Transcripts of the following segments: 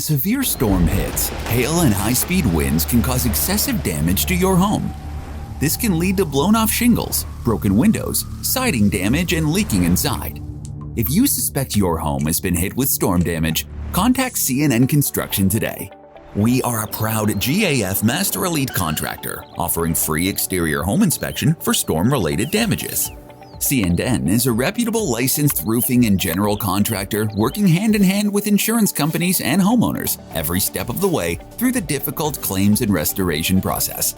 When a severe storm hits, hail and high-speed winds can cause excessive damage to your home. This can lead to blown-off shingles, broken windows, siding damage, and leaking inside. If you suspect your home has been hit with storm damage, contact CNN Construction today. We are a proud GAF Master Elite contractor, offering free exterior home inspection for storm-related damages. CNN is a reputable licensed roofing and general contractor working hand-in-hand with insurance companies and homeowners every step of the way through the difficult claims and restoration process.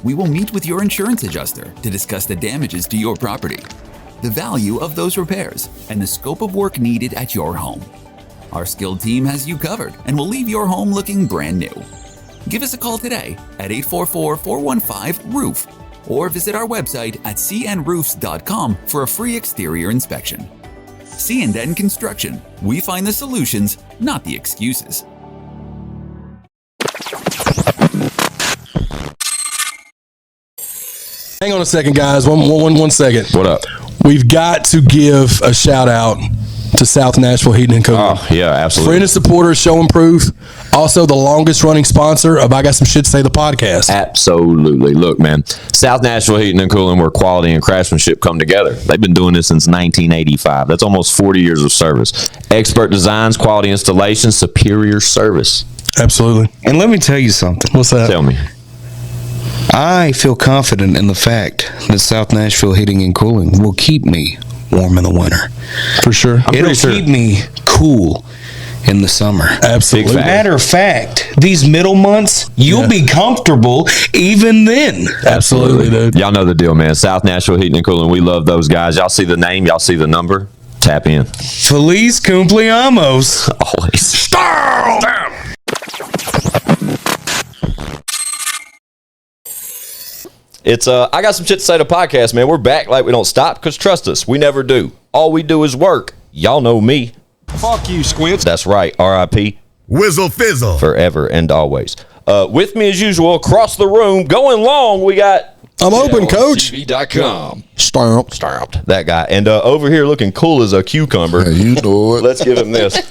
We will meet with your insurance adjuster to discuss the damages to your property, the value of those repairs, and the scope of work needed at your home. Our skilled team has you covered and will leave your home looking brand new. Give us a call today at 844-415-ROOF or visit our website at cnroofs.com for a free exterior inspection. CNN Construction. We find the solutions, not the excuses. Hang on a second, guys. One second. What up? We've got to give a shout out to South Nashville Heating and Cooling. Oh, yeah, absolutely. Friend and supporter, showing proof. Also, the longest running sponsor of I Got Some Shit to Say, the podcast. Absolutely. Look, man, South Nashville Heating and Cooling, where quality and craftsmanship come together. They've been doing this since 1985. That's almost 40 years of service. Expert designs, quality installations, superior service. Absolutely. And let me tell you something. What's that? Tell me. I feel confident in the fact that South Nashville Heating and Cooling will keep me warm in the winter. For sure. It'll keep me cool in the summer. Absolutely. Matter of fact, these middle months, you'll be comfortable even then. Absolutely, dude. Y'all know the deal, man. South Nashville Heating and Cooling, we love those guys. Y'all see the name, y'all see the number, tap in. Feliz cumpleaños. Always. It's I Got Some Shit to Say, the podcast, man. We're back like we don't stop, because trust us, we never do. All we do is work. Y'all know me. Fuck you, Squints. That's right. R.I.P. Whizzle fizzle. Forever and always. With me as usual, across the room, going long, we got I'm open, coach. ChadArmesTV.com. Stomped. That guy. And over here looking cool as a cucumber. You know it. Let's give him this.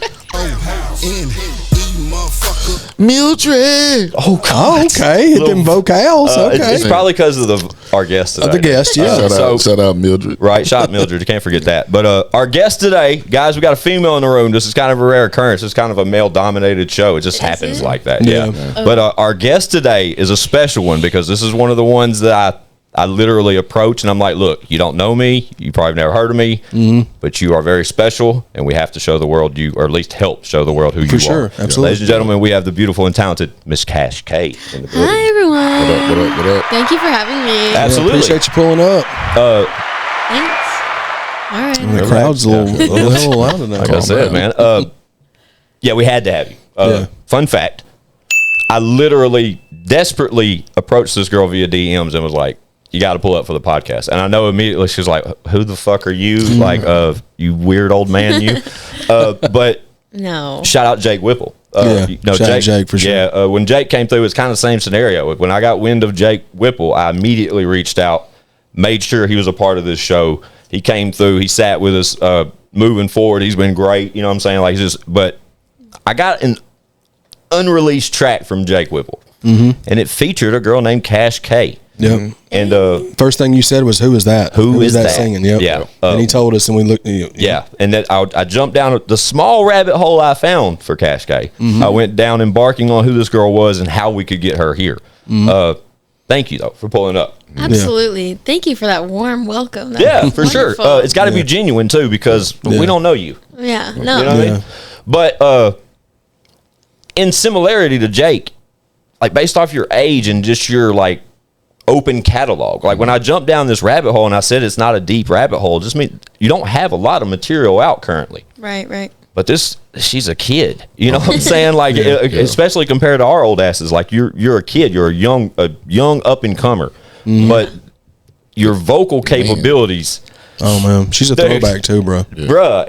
Mildred. Oh, okay. Hit them vocals. Okay. It's probably because of our guest today. The guest, yeah. Shout out Mildred. Right, shout out Mildred. You can't forget that. But our guest today, guys, we got a female in the room. This is kind of a rare occurrence. It's kind of a male-dominated show. It just happens like that. Yeah. But our guest today is a special one, because this is one of the ones that I literally approach, and I'm like, look, you don't know me. You probably never heard of me, but you are very special, and we have to show the world you, or at least help show the world who you are. For sure, absolutely. Ladies and gentlemen, we have the beautiful and talented Miss Cash K in the building. Hi, everyone. What up? Thank you for having me. Absolutely. Appreciate you pulling up. Thanks. All right. The crowd's a little loud tonight. Like I said, man. Yeah, we had to have you. Fun fact, I literally desperately approached this girl via DMs and was like, you got to pull up for the podcast. And I know immediately she was like, who the fuck are you? Like, you weird old man, you. But No. shout out Jake Whipple. Shout out Jake for sure. Yeah, when Jake came through, it's kind of the same scenario. When I got wind of Jake Whipple, I immediately reached out, made sure he was a part of this show. He came through. He sat with us moving forward. He's been great. You know what I'm saying? Like, but I got an unreleased track from Jake Whipple, and it featured a girl named Cash K. Yep. And first thing you said was, "Who is that? Who is that singing?" Yep. Yeah. And he told us, and we looked. Yeah, and then I jumped down the small rabbit hole I found for Cash K. I went down embarking on who this girl was and how we could get her here. Thank you, though, for pulling up. Absolutely. Thank you for that warm welcome. That Yeah, was for sure. wonderful. It's got to be genuine, too, because we don't know you. Yeah. No. You know what I mean? But in similarity to Jake, like, based off your age and just your, like, open catalog, like, when I jumped down this rabbit hole and I said it's not a deep rabbit hole, just mean you don't have a lot of material out currently. Right. But she's a kid. You know what I'm saying? Like, especially compared to our old asses. Like, you're a kid. You're a young up and comer. But your vocal capabilities. Oh man, she's a throwback too, bro. Bruh,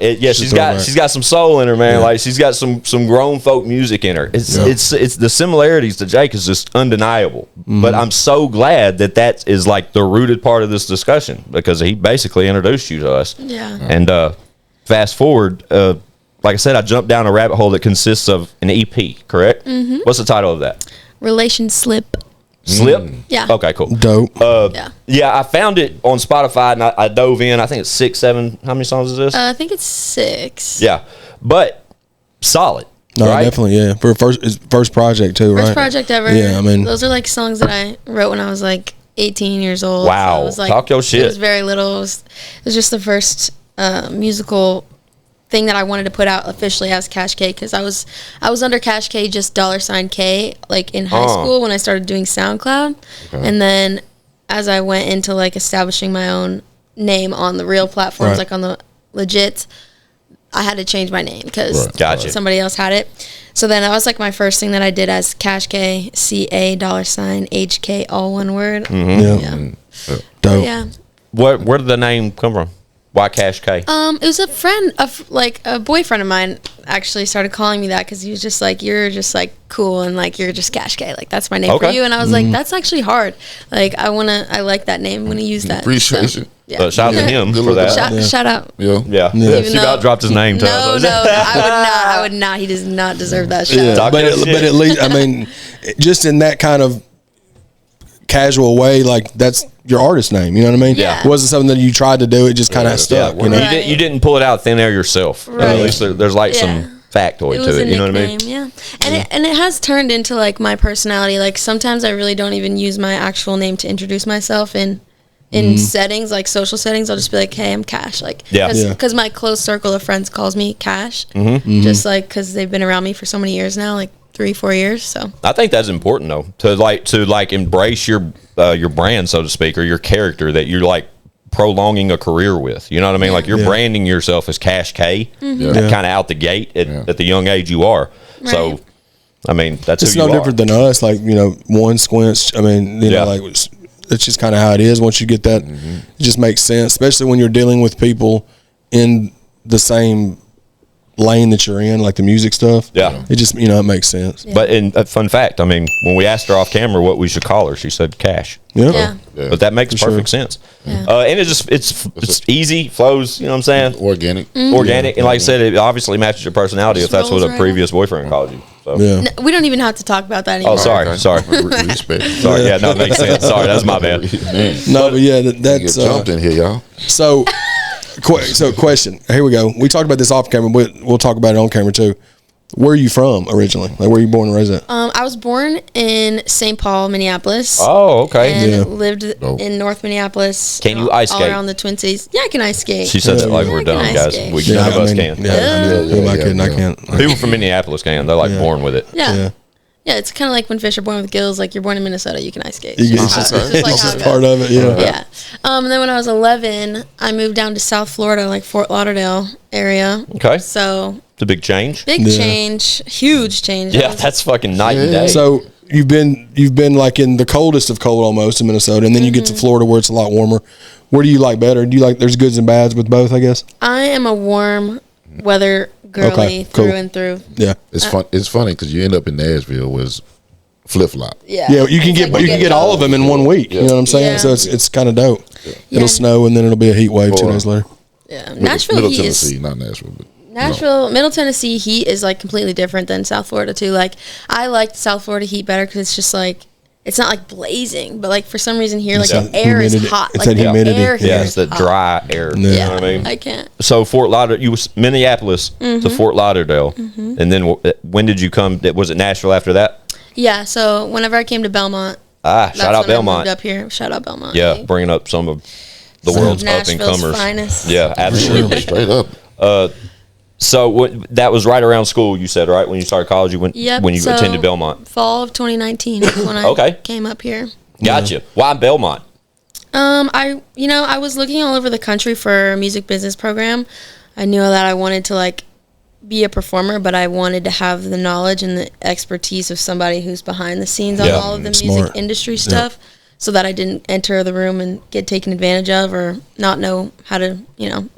she's got some soul in her, man. Like, she's got some grown folk music in her. It's the similarities to Jake is just undeniable. But I'm so glad that is like the rooted part of this discussion, because he basically introduced you to us. Yeah. And fast forward, like I said, I jumped down a rabbit hole that consists of an EP, correct? Mm-hmm. What's the title of that? Relation Slip. Slip? Yeah. Okay, cool. Dope. Yeah, I found it on Spotify, and I dove in. I think it's 6, 7. How many songs is this? I think it's 6. Yeah, but solid. No, right? definitely, yeah. For first project too, right? First project ever. Yeah, I mean, those are like songs that I wrote when I was like 18 years old. Wow. So it was like, Talk your shit. It was very little. It was just the first musical thing that I wanted to put out officially as Cash K, because I was under Cash K, just $K, like in high school when I started doing SoundCloud. And then as I went into like establishing my own name on the real platforms, like on the legit, I had to change my name because somebody else had it. So then that was like my first thing that I did as Cash K, CA $HK, all one word. yeah. Dope. Yeah. Where did the name come from? Why Cash K? It was a friend of like a boyfriend of mine actually started calling me that because he was just like, you're just like cool and like you're just Cash K, like that's my name for you. And I was like, that's actually hard. Like I like that name when he used that. Appreciation. Yeah. Shout out to him for that. Shout out. Yeah. She about dropped his name to us. No, I would not. He does not deserve that shout out. But at least, I mean, just in that kind of casual way, like that's your artist name, you know what I mean? Yeah. It wasn't something that you tried to do, it just kind of stuck, you know? You didn't pull it out thin air yourself. Right. At least there's like some factoid to it, you know what I mean? Yeah. And it has turned into like my personality. Like sometimes I really don't even use my actual name to introduce myself in settings, like social settings. I'll just be like, hey, I'm Cash. Like, because my close circle of friends calls me Cash. Just like, because they've been around me for so many years now, like 3-4 years. So I think that's important though, to embrace your brand, so to speak, or your character that you're like prolonging a career with. You know what I mean? Like you're branding yourself as Cash K, kind of out the gate at the young age you are. Right. So, I mean, that's it's who you no different than us. Like, you know, one Squints. I mean, you know, like it's just kind of how it is. Once you get that, it just makes sense, especially when you're dealing with people in the same lane that you're in, like the music stuff. Yeah, it just, you know, it makes sense. But in a fun fact, I mean, when we asked her off camera what we should call her, she said Cash. But that makes perfect sense. And it's easy, flows, you know what I'm saying? Organic. And like I said, it obviously matches your personality if that's what a previous boyfriend called you. So. No, we don't even have to talk about that anymore. Oh, sorry. Respect. Sorry, yeah, no, it makes sense. Sorry, that's my bad. No, but yeah, that's jumped in here, y'all. So question. Here we go. We talked about this off camera, but we'll talk about it on camera too. Where are you from originally? Like, where are you born and raised at? I was born in St. Paul, Minneapolis. Oh, okay. And lived in North Minneapolis. Can you ice skate? All around the Twin Cities. Yeah, I can ice skate. She said that like we're done, guys. None of us can. I can't. People from Minneapolis can. They're like born with it. Yeah, it's kind of like when fish are born with gills. Like you're born in Minnesota, you can ice skate. It's just part of it, yeah. And then when I was 11, I moved down to South Florida, like Fort Lauderdale area. Okay. So it's a big change. Change, huge change. Yeah, that's fucking night and day. So you've been like in the coldest of cold almost in Minnesota, and then you get to Florida where it's a lot warmer. Where do you like better? Do you like, there's goods and bads with both, I guess? I am a warm weather girly through and through. Yeah, it's fun. It's funny because you end up in Nashville was flip flop. Yeah, you can get all of them in 1 week. You know what I'm saying? So it's kind of dope. It'll snow and then it'll be a heat wave 2 days later. Yeah, Nashville Middle heat Tennessee, is not Nashville, but Middle Tennessee heat is like completely different than South Florida too. Like I like South Florida heat better because it's just like, it's not like blazing, but like for some reason here, like the air is hot. It's like that humidity. It's the dry air. You know what I mean? I can't. So Fort Lauderdale, you was Minneapolis to Fort Lauderdale, and then when did you come? Was it Nashville after that? Yeah. So whenever I came to Belmont, shout out Belmont. I moved up here. Shout out Belmont. Yeah, bringing up some of the world's up and comers. Finest. Yeah, absolutely. Straight up. So that was right around school, you said, right? When you started college, when you attended Belmont. Fall of 2019 is when I came up here. Gotcha. Why Belmont? I was looking all over the country for a music business program. I knew that I wanted to like be a performer, but I wanted to have the knowledge and the expertise of somebody who's behind the scenes on all of the music industry stuff. So that I didn't enter the room and get taken advantage of or not know how to,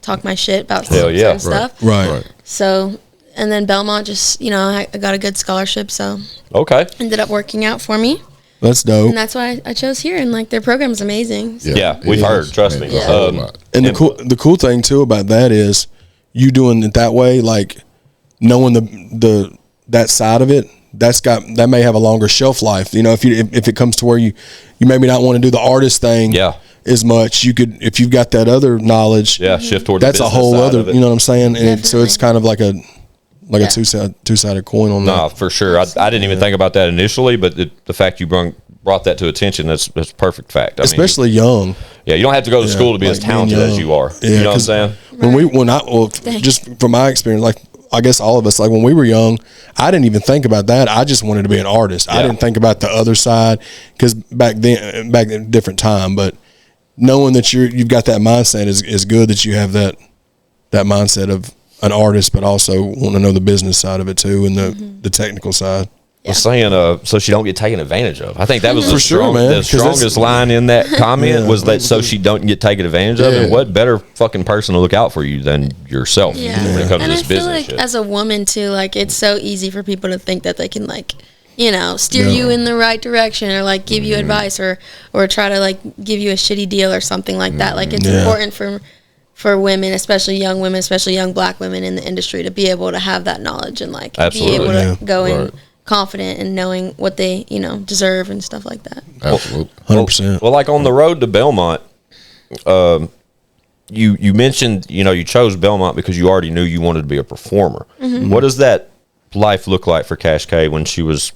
talk my shit about certain stuff. Right. So, and then Belmont just, I got a good scholarship, so ended up working out for me. That's dope. And that's why I chose here, and like their program is amazing. So. Yeah, we've heard. Trust me. And the cool thing too about that is you doing it that way, like knowing that side of it, that may have a longer shelf life. If it comes to where you maybe not want to do the artist thing as much, you could, if you've got that other knowledge, shift toward that's the a whole other, you know what I'm saying? And so it's kind of like a two-sided coin on that. No, for sure. I didn't even think about that initially, but the fact you brought that to attention, that's perfect fact. Especially young. Yeah, you don't have to go to school to be as talented as you are. Yeah, you know what I'm saying? Just from my experience, like I guess all of us, like when we were young, I didn't even think about that. I just wanted to be an artist. I didn't think about the other side because back in a different time. But knowing that you've got that mindset is good, that you have that mindset of an artist, but also want to know the business side of it too, and the technical side. Was saying so she don't get taken advantage of. I think that was the strongest line in that comment was that so she don't get taken advantage of. And what better fucking person to look out for you than yourself when it comes to this business like shit. As a woman too, like it's so easy for people to think that they can like, steer you in the right direction or like give you advice or try to like give you a shitty deal or something like that. Like it's important for women, especially young women, especially young black women in the industry, to be able to have that knowledge and like be able to go in confident and knowing what they deserve and stuff like that. Absolutely. 100%. Well, like on the road to Belmont, you mentioned you chose Belmont because you already knew you wanted to be a performer. What does that life look like for Cash K when she was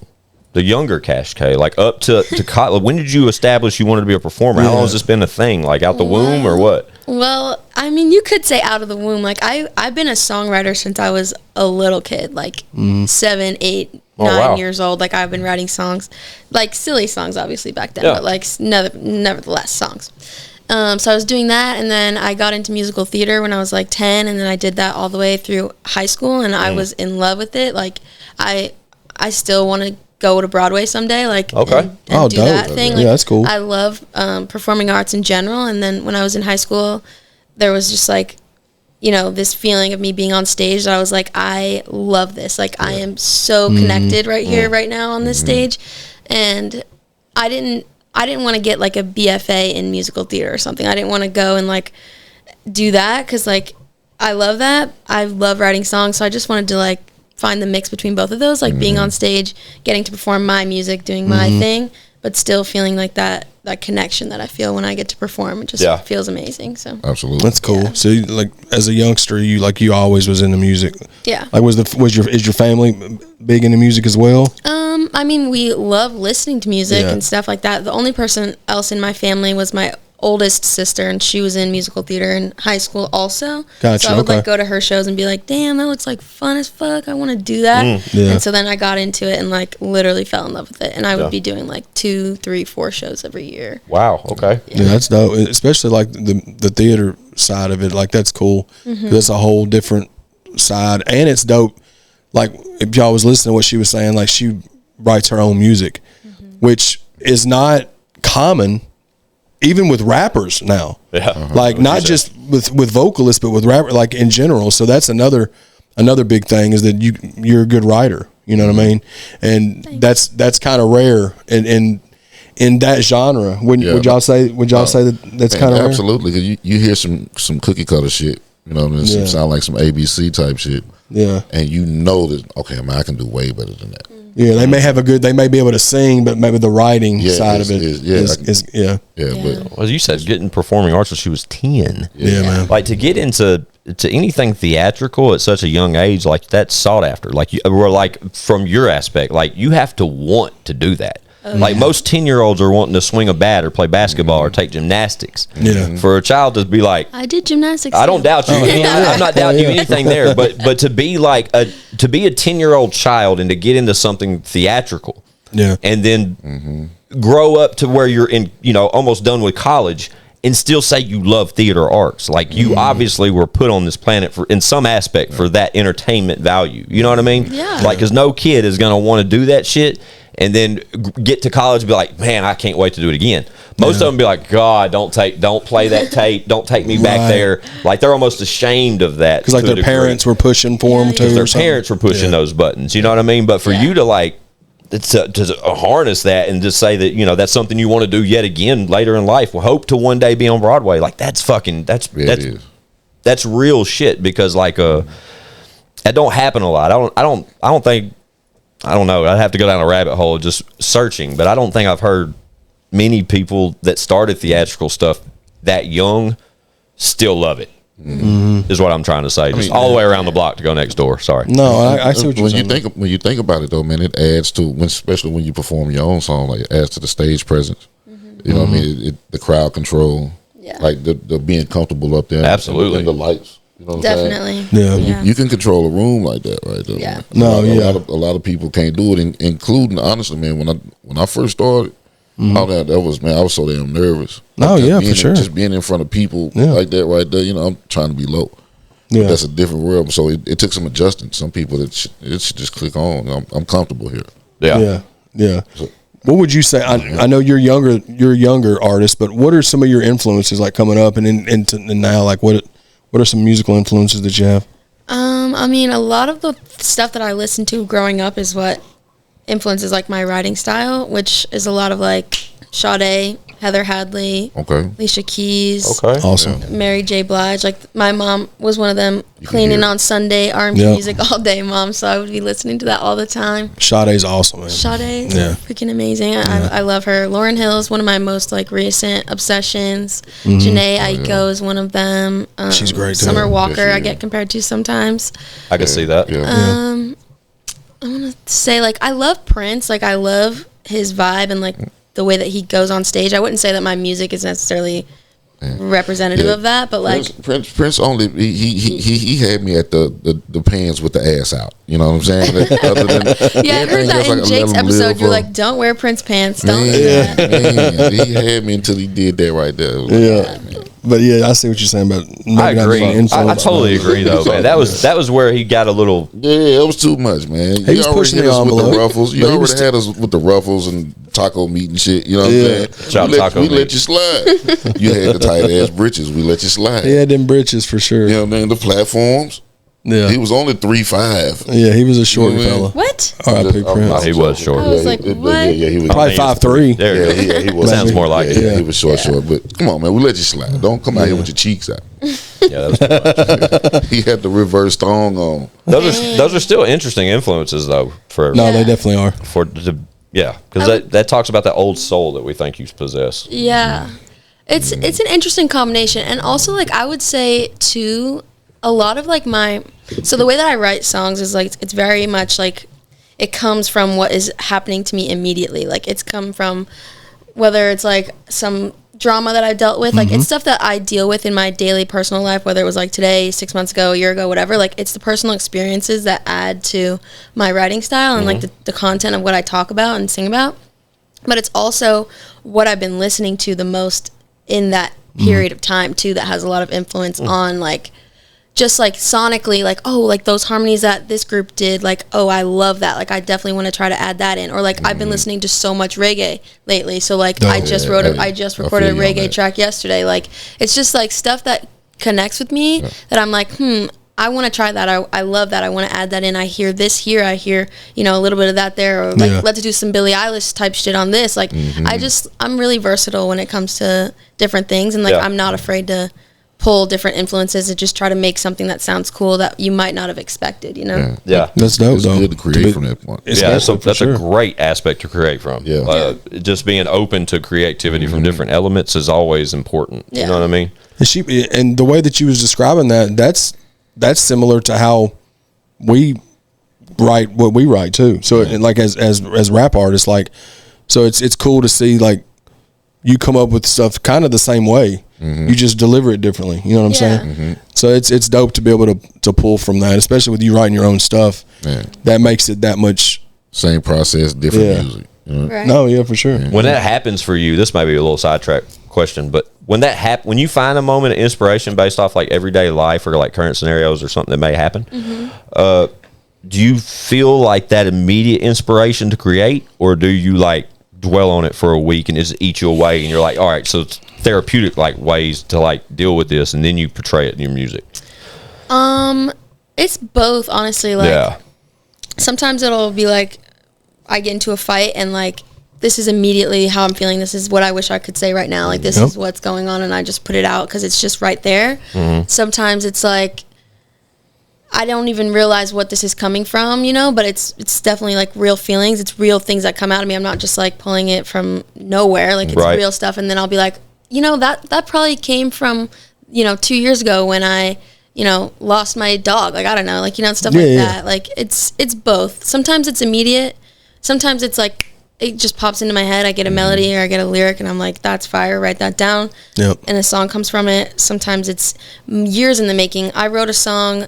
the younger Cash K, like up to college? When did you establish you wanted to be a performer? How long has this been a thing? Like out the womb or what? Well, I mean, you could say out of the womb. Like I've been a songwriter since I was a little kid, like 7, 8, 9 years old. Like I've been writing songs, like silly songs, obviously back then, but like nevertheless songs. So I was doing that, and then I got into musical theater when I was like 10, and then I did that all the way through high school, and I was in love with it. Like I still want to go to Broadway someday, like and do that thing. Like, that's cool. I love performing arts in general, and then when I was in high school, there was just like this feeling of me being on stage that I was like, I love this. Like I am so connected right here, right now on this stage, and I didn't want to get like a BFA in musical theater or something. I didn't want to go and like do that because like I love that. I love writing songs, so I just wanted to like find the mix between both of those, like being on stage, getting to perform my music, doing my thing, but still feeling like that connection that I feel when I get to perform. It just feels amazing. So absolutely, that's cool. Yeah. So like as a youngster, you always was into music. Yeah. Like is your family big into music as well? I mean, we love listening to music and stuff like that. The only person else in my family was my oldest sister, and she was in musical theater in high school also. Gotcha. So I would like go to her shows and be like, damn, that looks like fun as fuck, I want to do that. And so then I got into it and like literally fell in love with it, and I would be doing like 2, 3, 4 shows every year. Wow. Okay. Yeah, that's dope, especially like the theater side of it. Like that's cool. That's a whole different side, and it's dope. Like if y'all was listening to what she was saying, like she writes her own music, which is not common even with rappers now. Like not just with vocalists, but with rapper, like in general. So that's another big thing, is that you're a good writer. You know what I mean? And that's kind of rare in that genre. Would y'all say that's kind of rare? Absolutely, because you hear some cookie cutter shit. And some sound like some ABC type shit. Yeah, and that okay, man, I can do way better than that. Yeah, they may be able to sing, but maybe the writing side of it is. But well, you said getting performing arts when she was 10. Yeah, man. Like to get into anything theatrical at such a young age, like that's sought after. Like from your aspect, like you have to want to do that. Like most 10-year-olds are wanting to swing a bat or play basketball or take gymnastics. Yeah. For a child to be like, I did gymnastics. I don't doubt you. I'm not doubting you anything there. But to be like a 10-year-old child and to get into something theatrical, and then grow up to where you're in, almost done with college, and still say you love theater arts. Like you obviously were put on this planet in some aspect for that entertainment value. You know what I mean? Yeah. Like, because no kid is going to want to do that shit and then get to college and be like, man, I can't wait to do it again. Most of them be like, God, don't play that tape. Don't take me back there. Like they're almost ashamed of that. Because like their parents were pushing for them too. Their parents were pushing those buttons. You know what I mean? But for you to like, to harness that and just say that, that's something you want to do yet again later in life. We'll hope to one day be on Broadway. Like that's real shit, because like, that don't happen a lot. I don't think, I don't know. I'd have to go down a rabbit hole just searching, but I don't think I've heard many people that started theatrical stuff that young still love it. Is what I'm trying to say. Just all the way around the block to go next door. Sorry. No, I see what you're saying. When you think about it, though, man, it adds to, especially when you perform your own song, like it adds to the stage presence. You know what I mean? The crowd control, like the being comfortable up there. Absolutely. And the lights. You know what Definitely. I'm saying? Yeah. You can control a room like that, right there. Yeah. A lot of people can't do it, including, honestly, man, when I first started, that was, man, I was so damn nervous. For sure. Just being in front of people like that right there, you know, I'm trying to be low. Yeah. But that's a different world. So it took some adjusting. Some people, it should just click on. I'm comfortable here. Yeah. So, what would you say? I know you're a younger artist, but what are some of your influences like coming up and now? Like what are some musical influences that you have? I mean, a lot of the stuff that I listened to growing up is what influences like my writing style, which is a lot of like Sade, Heather Hadley, Alicia Keys, awesome, Mary J. Blige. Like my mom was one of them. Cleaning on Sunday, R&B music all day, mom. So I would be listening to that all the time. Sade's awesome, man. Sade's freaking amazing. I love her. Lauryn Hill is one of my most like recent obsessions. Janae Aiko is one of them. She's great too. Summer Walker I get compared to sometimes. I can see that. I want to say like I love Prince. Like I love his vibe and like the way that he goes on stage. I wouldn't say that my music is necessarily representative of that, but like Prince only he had me at the pants with the ass out. You know what I'm saying? Other than, I heard that in Jake's episode. You're like, don't wear Prince pants. Don't do that. Man, he had me until he did that right there. But I see what you're saying about. I agree. I totally agree, though, man. That was where he got a little. Yeah, it was too much, man. He was pushing the envelope with the ruffles. You already had us with the ruffles and taco meat and shit. You know what I'm saying? We let you slide. You had the tight ass britches. We let you slide. He had them britches for sure. You know what I mean? The platforms. Yeah, he was only 3'5". Yeah, he was a short fella. What? R.I.P. Prince. He was short. I was like, what? Yeah, he was probably 5'3". Yeah, he was. Sounds more like it. Yeah, he was short. But come on, man, we let you slide. Don't come out here with your cheeks out. Yeah, that was too much. He had the reverse thong on. Those are still interesting influences, though. No, they definitely are. Because that talks about that old soul that we think you possess. Yeah, it's an interesting combination, and also like I would say too, a lot of like so the way that I write songs is like it's very much like it comes from what is happening to me immediately. Like it's come from whether it's like some drama that I dealt with, like it's stuff that I deal with in my daily personal life, whether it was like today, 6 months ago, a year ago, whatever. Like it's the personal experiences that add to my writing style and like the content of what I talk about and sing about. But it's also what I've been listening to the most in that period of time too, that has a lot of influence on like just like sonically, like, oh, like those harmonies that this group did, like, oh, I love that. Like, I definitely want to try to add that in. Or like, I've been listening to so much reggae lately. So like, I just recorded a reggae track yesterday. Like, it's just like stuff that connects with me that I'm like, I want to try that. I love that. I want to add that in. I hear this here. I hear, a little bit of that there. Or like, let's do some Billie Eilish type shit on this. Like, I'm really versatile when it comes to different things. And like, I'm not afraid to pull different influences and just try to make something that sounds cool that you might not have expected, Yeah. That's dope, though. It's good to create from that point. Yeah, so that's a great aspect to create from. Yeah. Just being open to creativity from different elements is always important. You know what I mean? And the way that you was describing that's similar to how we write what we write too. So like as rap artists, like, so it's cool to see like you come up with stuff kind of the same way. You just deliver it differently. You know what I'm saying? So it's dope to be able to pull from that, especially with you writing your own stuff. That makes it that much. Same process, different music. Right. No, for sure. When that happens for you, this might be a little sidetrack question, but when that when you find a moment of inspiration based off like everyday life or like current scenarios or something that may happen, do you feel like that immediate inspiration to create, or do you like dwell on it for a week and just eat you away and you're like, all right, so it's therapeutic like ways to like deal with this, and then you portray it in your music? It's both, honestly. Like sometimes it'll be like I get into a fight and like this is immediately how I'm feeling, this is what I wish I could say right now, like this is what's going on, and I just put it out because it's just right there. Sometimes it's like I don't even realize what this is coming from, you know, but it's definitely like real feelings. It's real things that come out of me. I'm not just like pulling it from nowhere. Like it's real stuff. And then I'll be like, you know, that probably came from, you know, 2 years ago when I, you know, lost my dog. Like, I don't know, like, you know, stuff like that. Like it's both. Sometimes it's immediate. Sometimes it's like, it just pops into my head. I get a melody or I get a lyric and I'm like, that's fire, write that down. Yep. And a song comes from it. Sometimes it's years in the making. I wrote a song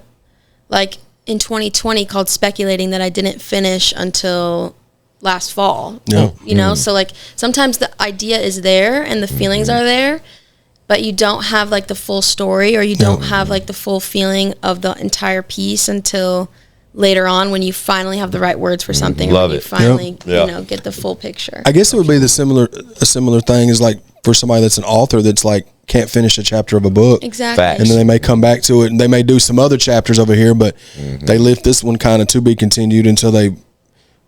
like in 2020 called Speculating that I didn't finish until last fall. Yeah. You know, so like sometimes the idea is there and the feelings are there, but you don't have like the full story or you don't have like the full feeling of the entire piece until later on when you finally have the right words for something. Love or it. You finally, you know, get the full picture. I guess it would be a similar thing is like for somebody that's an author that's like can't finish a chapter of a book. Exactly. Facts. And then they may come back to it and they may do some other chapters over here, but they left this one kind of to be continued until they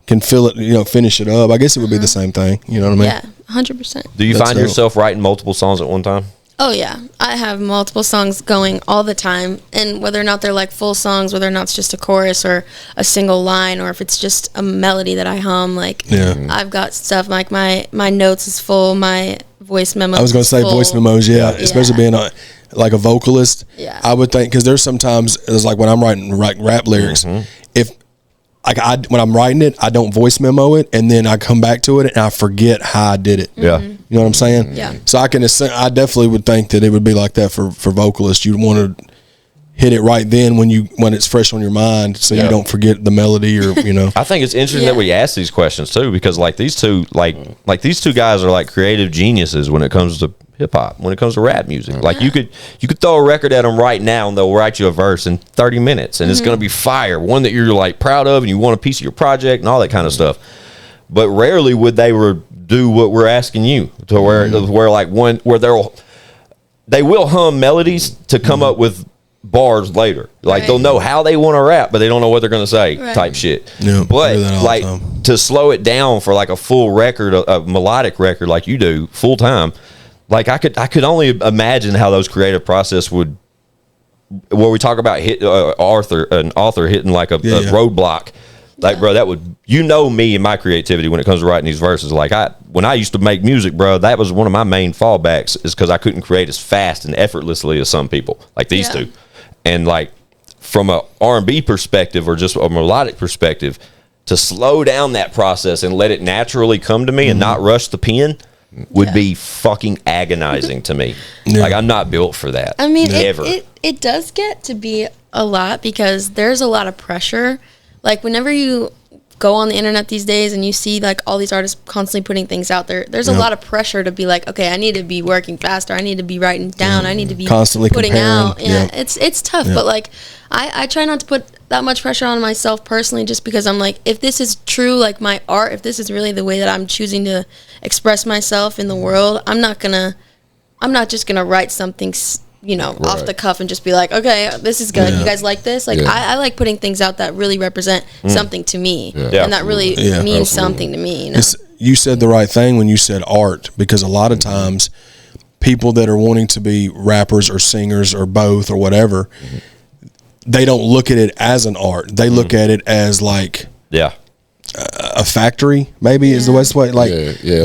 can fill it, you know, finish it up. I guess it would be the same thing. You know what I mean? Yeah, 100%. Do you find yourself writing multiple songs at one time? Oh, yeah. I have multiple songs going all the time. And whether or not they're like full songs, whether or not it's just a chorus or a single line, or if it's just a melody that I hum, like I've got stuff like my notes is full, my voice memos. I was going to say voice memos, especially being like a vocalist. Yeah. I would think, because there's sometimes, it's like when I'm writing rap lyrics, if like when I'm writing it, I don't voice memo it, and then I come back to it and I forget how I did it. Yeah. You know what I'm saying? Yeah. So I definitely would think that it would be like that for vocalists. You'd want to hit it right then when it's fresh on your mind, so you don't forget the melody or, you know. I think it's interesting that we ask these questions too, because like these two these two guys are like creative geniuses when it comes to hip hop, when it comes to rap music. Like you could throw a record at them right now and they'll write you a verse in 30 minutes and it's going to be fire, one that you're like proud of and you want a piece of your project and all that kind of stuff. But rarely would they do what we're asking you to where like they will hum melodies to come up with bars later. Like they'll know how they want to rap, but they don't know what they're going to say type shit. Yeah, but like to slow it down for like a full record, a melodic record like you do full time, like I could only imagine how those creative process would, where we talk about an author hitting like a roadblock. Like, bro, that would, you know, me and my creativity when it comes to writing these verses. Like when I used to make music, bro, that was one of my main fallbacks, is because I couldn't create as fast and effortlessly as some people, like these two. And like from a R&B perspective or just a melodic perspective, to slow down that process and let it naturally come to me and not rush the pen would be fucking agonizing to me. Like I'm not built for that. I mean, it does get to be a lot because there's a lot of pressure. Like whenever you go on the internet these days and you see like all these artists constantly putting things out there, there's a lot of pressure to be like, okay, I need to be working faster, I need to be writing down, I need to be constantly putting out. It's tough, but like I try not to put that much pressure on myself personally, just because I'm like, if this is true, like my art, if this is really the way that I'm choosing to express myself in the world, I'm not just gonna write something, you know, off the cuff and just be like, okay, this is good. You guys like this? Like, I like putting things out that really represent something to me. And that really means something to me. You know? You said the right thing when you said art, because a lot of times people that are wanting to be rappers or singers or both or whatever, they don't look at it as an art. They look at it as like a factory, maybe is the best way. Like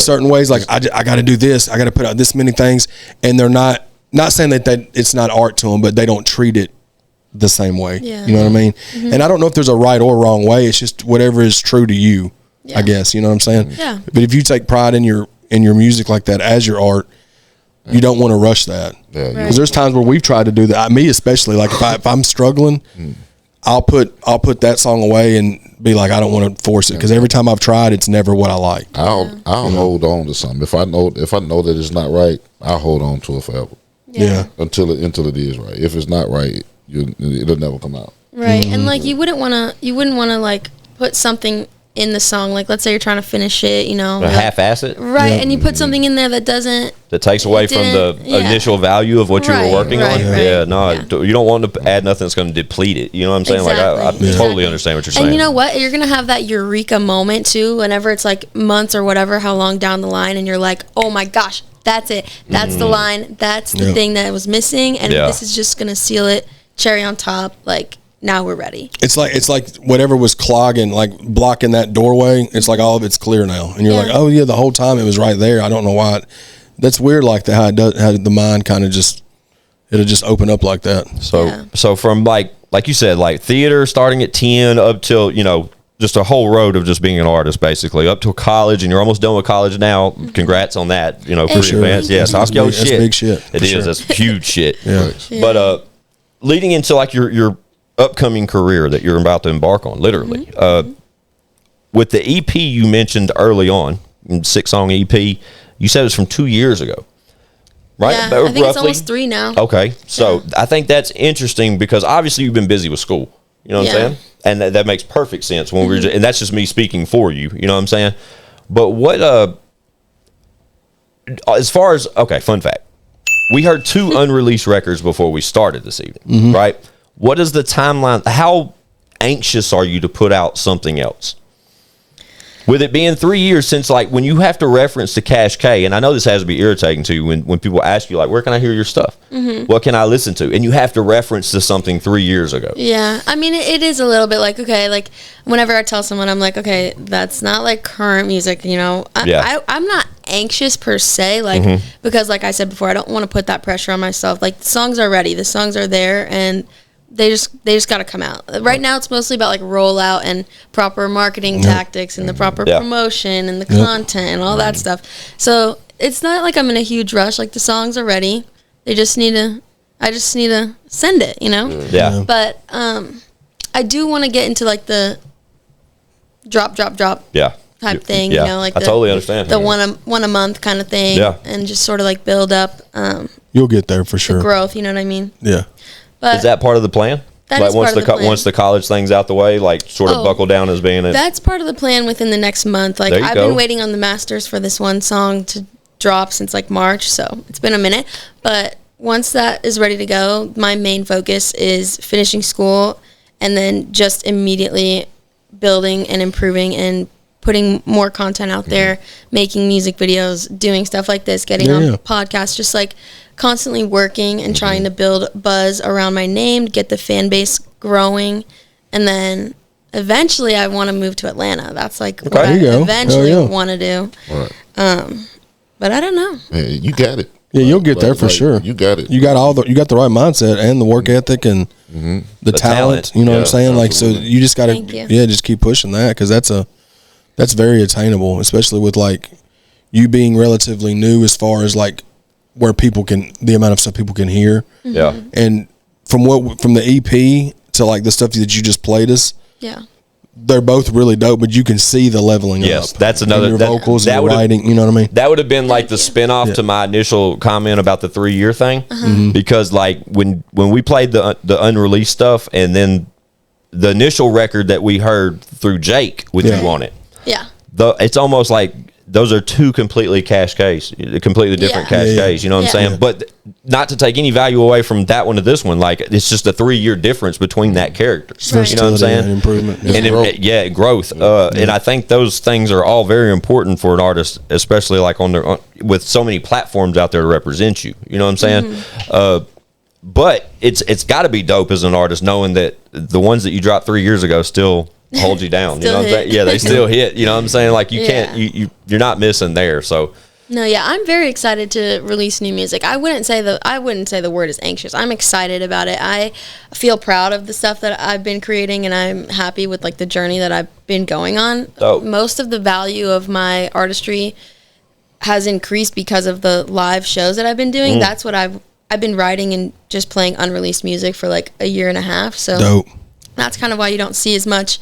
certain ways, like I got to do this. I got to put out this many things. And they're not saying that it's not art to them, but they don't treat it the same way. You know what I mean? And I don't know if there's a right or wrong way. It's just whatever is true to you, I guess. You know what I'm saying? Yeah. But if you take pride in your music like that as your art, you don't want to rush that. Because there's times where we've tried to do that. Me especially, like if I'm struggling, I'll put that song away and be like, I don't want to force it, because every time I've tried, it's never what I like. I'll hold on to something. If I know that it's not right, I'll hold on to it forever. Until it is right. If it's not right, it'll never come out. Right. And like you wouldn't want to like put something in the song, like let's say you're trying to finish it, you know, half-ass it, right? And you put something in there that takes away from the initial value of what you were working on. You don't want to add nothing that's going to deplete it. You know what I'm saying? Exactly. Like I totally understand what you're saying. And you know what? You're gonna have that eureka moment too, whenever it's like months or whatever, how long down the line, and you're like, oh my gosh, that's it. That's the line. That's the thing that was missing, and this is just gonna seal it. Cherry on top, like. now we're ready. It's like whatever was clogging, like blocking that doorway. It's like all of it's clear now, and you're like, oh yeah, the whole time it was right there. I don't know why. That's weird, like that. How it does, how the mind kind of it'll just open up like that. So from like you said, like theater starting at 10 up till just a whole road of just being an artist, basically up to college, and you're almost done with college now. Congrats on that, pretty advanced. Yeah, South Carolina shit. That's big shit. It is. That's huge shit. Yeah. But leading into like your upcoming career that you're about to embark on, literally, with the EP you mentioned early on, 6-song EP, you said it was from 2 years ago. Right? Yeah, I think it's almost 3 now. Okay. So I think that's interesting because obviously you've been busy with school. You know what I'm saying? And that makes perfect sense when we're and that's just me speaking for you. You know what I'm saying? But what as far as fun fact. We heard 2 unreleased records before we started this evening, right? What is the timeline? How anxious are you to put out something else? With it being 3 years since, like, when you have to reference to Cash K, and I know this has to be irritating to you when people ask you, like, where can I hear your stuff? What can I listen to? And you have to reference to something 3 years ago. Yeah. I mean, it is a little bit like, okay, like, whenever I tell someone, I'm like, okay, that's not, like, current music, I'm not anxious per se, like, because, like I said before, I don't want to put that pressure on myself. Like, the songs are ready. The songs are there, and they just got to come out. Right now it's mostly about like rollout and proper marketing tactics and the proper promotion and the content and all that stuff. So it's not like I'm in a huge rush. Like the songs are ready. I just need to send it, Yeah. But I do want to get into like the drop type thing, like I totally understand. The one a month kind of thing, and just sort of like build up You'll get there for sure. growth, you know what I mean? Yeah. Is that part of the plan? That like is once part of the plan. Once the college thing's out the way, like sort of buckle down as being it. That's part of the plan within the next month. Like I've been waiting on the masters for this one song to drop since like March, so it's been a minute. But once that is ready to go, my main focus is finishing school and then just immediately building and improving and putting more content out there, making music videos, doing stuff like this, getting on podcasts, just like constantly working and trying to build buzz around my name, get the fan base growing, and then eventually I want to move to Atlanta. That's like what I eventually want to do. Right. But I don't know. Man, you got it. Yeah, you'll get there for sure. You got it. You got the right mindset and the work ethic and the talent. You know what I'm saying? Like, so you just got to just keep pushing that, because that's very attainable, especially with like you being relatively new as far as like where the amount of stuff people can hear. Yeah. And from the EP to like the stuff that you just played us. Yeah. They're both really dope, but you can see the leveling up. Yes, that's another. Your vocals, your writing, you know what I mean? That would have been like the spinoff to my initial comment about the 3 year thing, because like when we played the unreleased stuff, and then the initial record that we heard through Jake with you on it, it's almost like those are two completely completely different Cascades. You know what I'm saying? But not to take any value away from that one to this one, like it's just a 3 year difference between that character. Right. You know what I'm saying? Improvement, and growth. And I think those things are all very important for an artist, especially like with so many platforms out there to represent you. You know what I'm saying? But it's got to be dope as an artist knowing that the ones that you dropped 3 years ago still hold you down. You know what I'm saying? Yeah, they still hit. You know what I'm saying? Like you can't, you're not missing there. So no, I'm very excited to release new music. I wouldn't say the word is anxious. I'm excited about it. I feel proud of the stuff that I've been creating, and I'm happy with like the journey that I've been going on. Most of the value of my artistry has increased because of the live shows that I've been doing. That's what I've been writing and just playing unreleased music for like a year and a half. So that's kind of why you don't see as much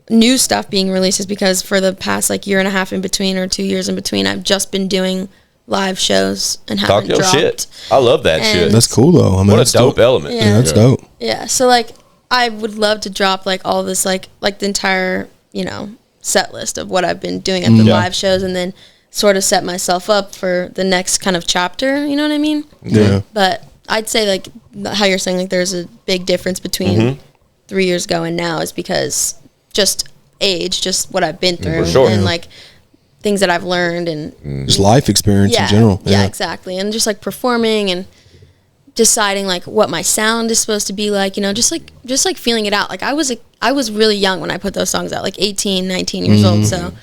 new stuff being released, is because for the past like year and a half in between, or 2 years in between, I've just been doing live shows and haven't dropped. Shit. I love that shit. That's cool though. I mean, what a dope element. Yeah, that's dope. Yeah. So like I would love to drop like all this like the entire, set list of what I've been doing at the live shows, and then sort of set myself up for the next kind of chapter, you know what I mean? Yeah. But I'd say like how you're saying, like there's a big difference between 3 years ago and now, is because just age, just what I've been through, and like things that I've learned, and just life experience in general. Yeah, exactly. And just like performing and deciding like what my sound is supposed to be like, just like feeling it out. Like I was really young when I put those songs out, like 18, 19 years old. So,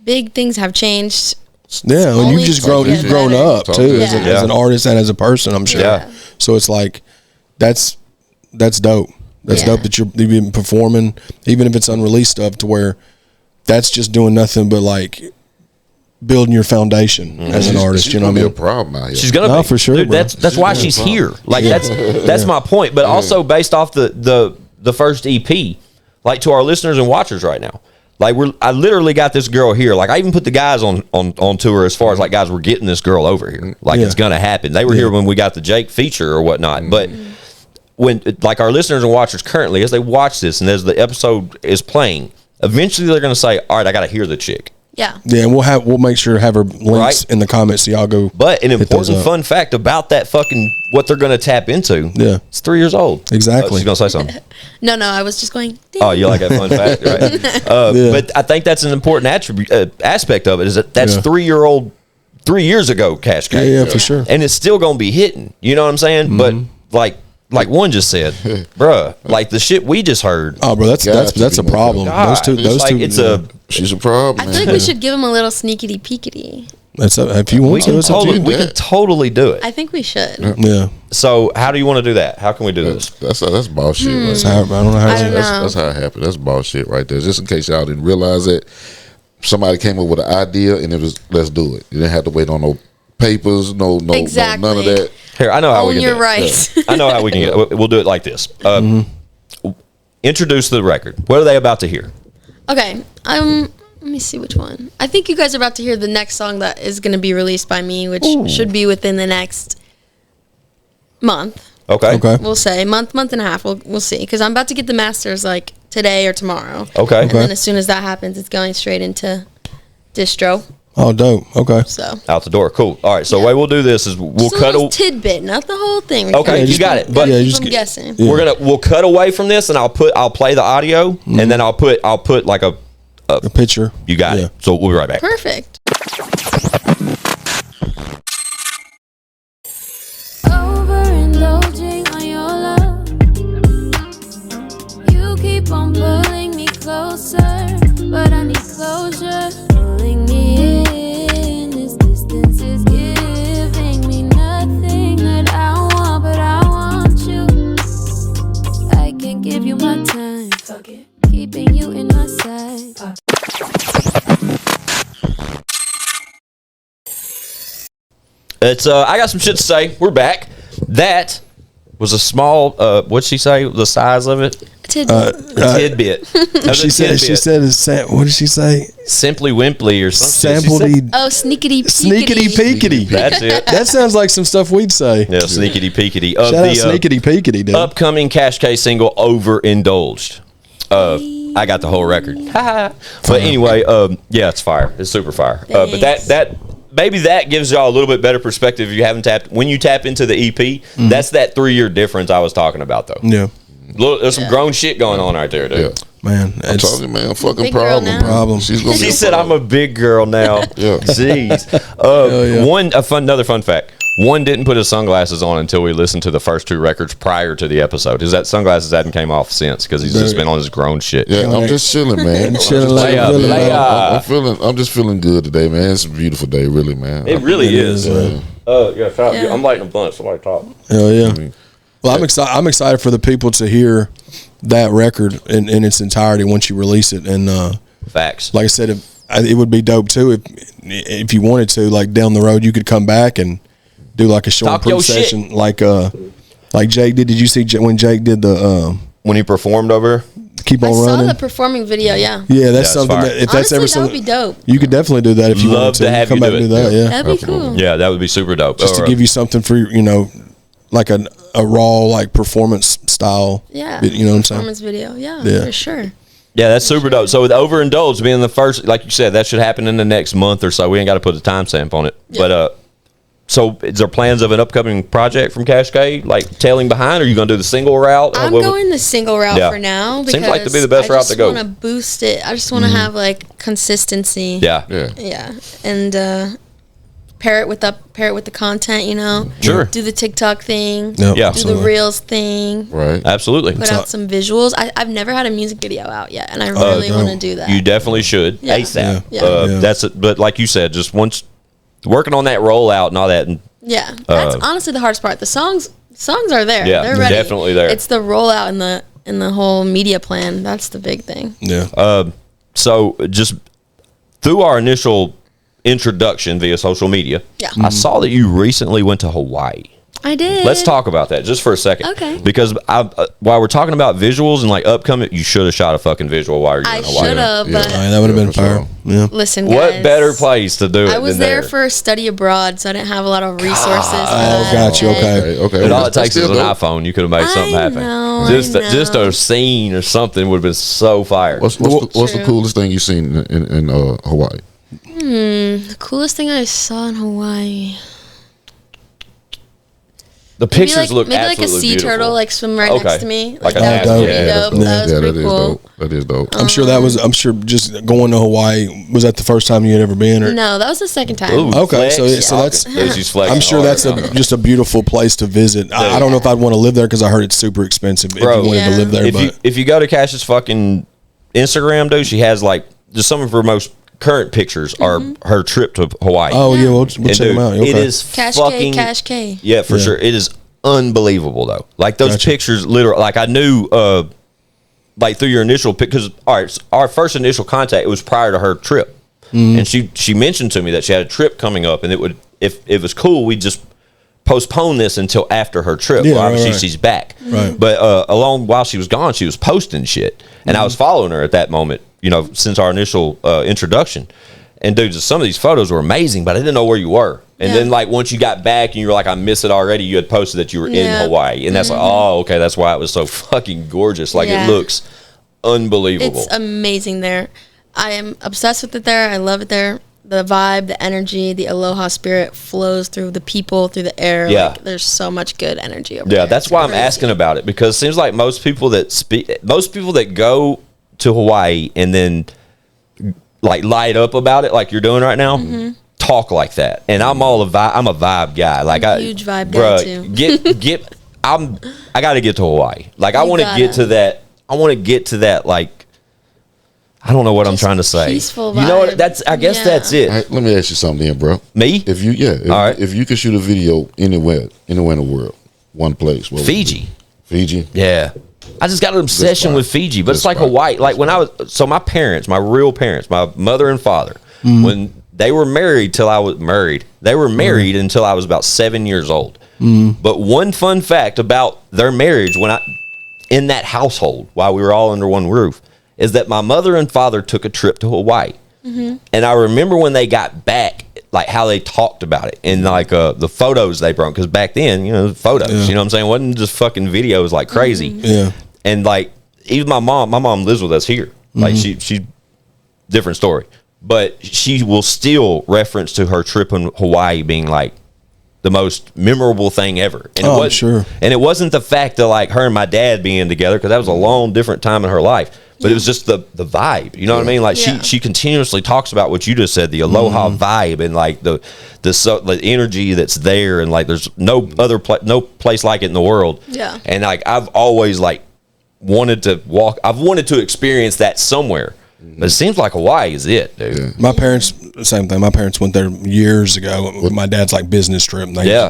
big things have changed. Yeah, and you've grown up too as an artist and as a person, I'm sure. Yeah. So it's like that's dope. That's dope that you've been performing, even if it's unreleased stuff, to where that's just doing nothing but like building your foundation as an artist. You know what I mean? A problem out here. She's gonna be for sure. Dude, that's why she's here. Like that's my point. But also based off the first EP, like to our listeners and watchers right now. Like I literally got this girl here. Like I even put the guys on tour as far as like, guys, we're getting this girl over here. Like it's gonna happen. They were here when we got the Jake feature or whatnot. But when like our listeners and watchers currently, as they watch this and as the episode is playing, eventually they're gonna say, all right, I gotta hear the chick. Yeah. Yeah, and we'll make sure to have her links in the comments so y'all go. But an important fun fact about that fucking what they're gonna tap into. Yeah. It's 3 years old. Exactly. She's gonna say something. No, I was just going. Ding. Oh, you like that fun fact, right? But I think that's an important aspect of it, is that's 3 years ago, Cash K. Yeah, for sure. And it's still gonna be hitting. You know what I'm saying? But like one just said, bruh, like the shit we just heard. Oh, bro, that's a problem. God, those two. She's a problem. I feel like we should give him a little sneakity peekity. That's if you want to. We can totally do it. I think we should. Yeah. So how do you want to do that? How can we do this? That's bullshit. Right? I don't know how. That's how it happened. That's bullshit right there. Just in case y'all didn't realize it, somebody came up with an idea and it was, let's do it. You didn't have to wait on no papers, no, exactly. none of that. Here, I know how we can do it. You're right. Yeah. I know how we can get it. We'll do it like this. Introduce the record. What are they about to hear? Okay. Let me see which one. I think you guys are about to hear the next song that is going to be released by me, which should be within the next month. Okay. We'll say month and a half. We'll see, because I'm about to get the masters like today or tomorrow. Okay. And then as soon as that happens, it's going straight into distro. Oh, dope. Okay. So out the door. Cool. All right. So the way we'll do this is we'll just cut a tidbit, not the whole thing. Okay, you got it. But I'm guessing. Yeah. We'll cut away from this, and I'll play the audio, and then I'll put like a picture. You got it. So we'll be right back. Perfect. Overindulging on your love. You keep on pulling me closer, but I need closure. Pulling me in, this distance is giving me nothing that I want, but I want you. I can give you my time. Fuck it. Keeping you in my sight. It's I got some shit to say. We're back. That was a small what'd she say the size of it? Tidbit. She said what did she say? Simply Wimply or something. Sneekity Peekidy. That's it. That sounds like some stuff we'd say. Yeah, Sneekity Peekidy. Shout out Sneekity Peekidy, dude. Upcoming Cash K single, Overindulged. I got the whole record. But anyway, yeah, it's fire. It's super fire. But that maybe that gives y'all a little bit better perspective if you haven't tapped. When you tap into the EP, that's that 3-year difference I was talking about, though. Yeah. Look, there's some grown shit going on right there, dude. Yeah. Man, I'm telling you, man, fucking Big girl problem. now. Problem. She said, "I'm a big girl now." Yeah. Jeez. Another fun fact. One didn't put his sunglasses on until we listened to the first 2 records prior to the episode. His sunglasses hadn't came off since because he's just been on his grown shit. Yeah, I'm just chilling, man. I'm just feeling good today, man. It's a beautiful day, really, man. It really is. Man. Yeah. I'm lighting a blunt. Somebody talk. Hell yeah. Well, I'm excited for the people to hear that record in its entirety once you release it. And facts. Like I said, it would be dope too if you wanted to. Like down the road, you could come back and do like a short proof session, like Jake did. Did you see when Jake did the when he performed over? Keep on running. I saw the performing video. Yeah. Yeah, that's something fire. that if that's Honestly, ever that would something, be dope. you could definitely do that if you Love wanted to. to have come you back do and do it. that. Yeah, That'd be cool. Yeah, that would be super dope. Just to give you something for like a raw like performance style. Yeah. You know what I'm saying? Performance video. Yeah, for sure. Yeah, that's super dope. So with Overindulged being the first, like you said, that should happen in the next month or so. We ain't got to put a timestamp on it. Yeah. But so is there plans of an upcoming project from Cash K, like tailing behind, or are you going to do the single route? I'm going the single route for now. Because seems like to be the best route to go. I just want to boost it. I just want to have like consistency. Yeah. And pair it with the content, you know. Sure. Do the TikTok thing. Yep, Yeah. Do the Reels thing. Right. Absolutely. Put out some visuals. I've never had a music video out yet, and I really want to do that. You definitely should. Yeah. ASAP. Yeah. That's it. But like you said, just once working on that rollout and all that. And Yeah, that's honestly the hardest part. The songs are there. Yeah, they're ready. definitely there. It's the rollout and the whole media plan. That's the big thing. Yeah. So just through our initial introduction via social media, Yeah. I saw that you recently went to Hawaii. I did. Let's talk about that just for a second. Okay. Because while we're talking about visuals and like upcoming, you should have shot a fucking visual while you're I in Hawaii. should have, but that would have been for fire. sure. Yeah. listen, guys. What better place to do it I was than there for study abroad, so I didn't have a lot of resources. Oh, got you. Okay. Okay. And all Well, it takes is an iPhone. You could have made something I happen. know, just I know. just a scene or something would have been so fire. What's the True. coolest thing you've seen in Hawaii? The coolest thing I saw in Hawaii. The pictures look maybe like a absolutely sea beautiful. turtle like swim right Okay. next to me. Like Like a that was dope. pretty Yeah, dope. yeah. That was Yeah, that pretty is cool. dope. That is dope. I'm sure just going to Hawaii, was that the first time you had ever been? Or? No, that was the second time. Ooh, Okay, flex. so that's. She's flexing I'm sure hard. that's just a beautiful place to visit. I don't know if I'd want to live there because I heard it's super expensive. If Bro, you wanted to Yeah. live there, if you go to Cash's fucking Instagram, dude, she has like just some of her most current pictures are her trip to Hawaii. oh yeah, we'll And check dude, them out. Okay. It is Cash fucking Cash K. Yeah, for sure. It is unbelievable though. Like those Gotcha. pictures, literally. Like I knew, like through your initial because all right, our first initial contact it was prior to her trip, and she mentioned to me that she had a trip coming up, and it would if it was cool, we'd just postpone this until after her trip. Yeah, well, obviously right. she's back, Right. but along while she was gone, she was posting shit, and I was following her at that moment. You know, since our initial introduction. And dude, some of these photos were amazing, but I didn't know where you were. And then like once you got back and you were like, I miss it already, you had posted that you were in Hawaii. And that's like, oh, okay, that's why it was so fucking gorgeous. Like it looks unbelievable. It's amazing there. I am obsessed with it there. I love it there. The vibe, the energy, the aloha spirit flows through the people, through the air. Yeah. Like, there's so much good energy over there. Yeah, that's It's why I'm crazy. asking about it because it seems like most people that go to Hawaii and then like light up about it like you're doing right now talk like that. And I'm I'm a vibe guy. Like Huge vibe guy, too. I got to get to Hawaii. Like I You want to get gotta. to that. I want to get to that like I don't know what I'm Just trying to say. peaceful You know what? vibe. I guess Yeah. that's it. All right, let me ask you something, then, bro. Me? If All right. if you could shoot a video anywhere in the world, one place, what would it Fiji. be? Fiji. Yeah. I just got an obsession spot. with Fiji, but Good it's like spot. Hawaii. Like when my parents, my real parents, my mother and father, when they were married till I was married, they were married until I was about 7 years old. But one fun fact about their marriage in that household while we were all under one roof is that my mother and father took a trip to Hawaii. And I remember when they got back, like how they talked about it and like the photos they brought. Because back then, photos, you know what I'm saying? It wasn't just fucking videos like crazy. Yeah. And like even my mom lives with us here. Like she different story. But she will still reference to her trip in Hawaii being like the most memorable thing ever. And I'm sure. And it wasn't the fact that like her and my dad being together because that was a long different time in her life. But it was just the vibe. You know what I mean? Like Yeah. she continuously talks about what you just said, the aloha vibe and like the energy that's there and like there's no other no place like it in the world. Yeah. And like I've always like wanted to experience that somewhere. But it seems like Hawaii is it, dude. Yeah. My parents, same thing. My parents went there years ago with my dad's like business trip. And Yeah.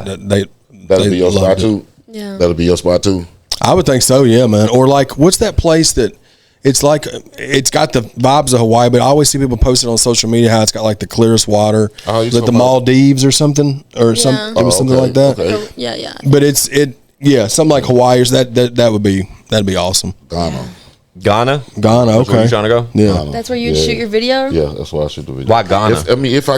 That'll be your spot loved it. too. Yeah. That'll be your spot too. I would think so, yeah, man. Or like, what's that place that it's like? It's got the vibes of Hawaii, but I always see people posting on social media how it's got like the clearest water, Oh, you like the talking about- Maldives or something, or Yeah. some. It was Oh, something okay, like that. okay. Yeah. But yeah, something like Hawaii. Or that'd be awesome. Ghana. Ghana? Ghana, That's where okay. you're trying to go? Yeah, Ghana. That's where you Yeah. shoot your video? Yeah, that's why I shoot the video. Why Ghana? If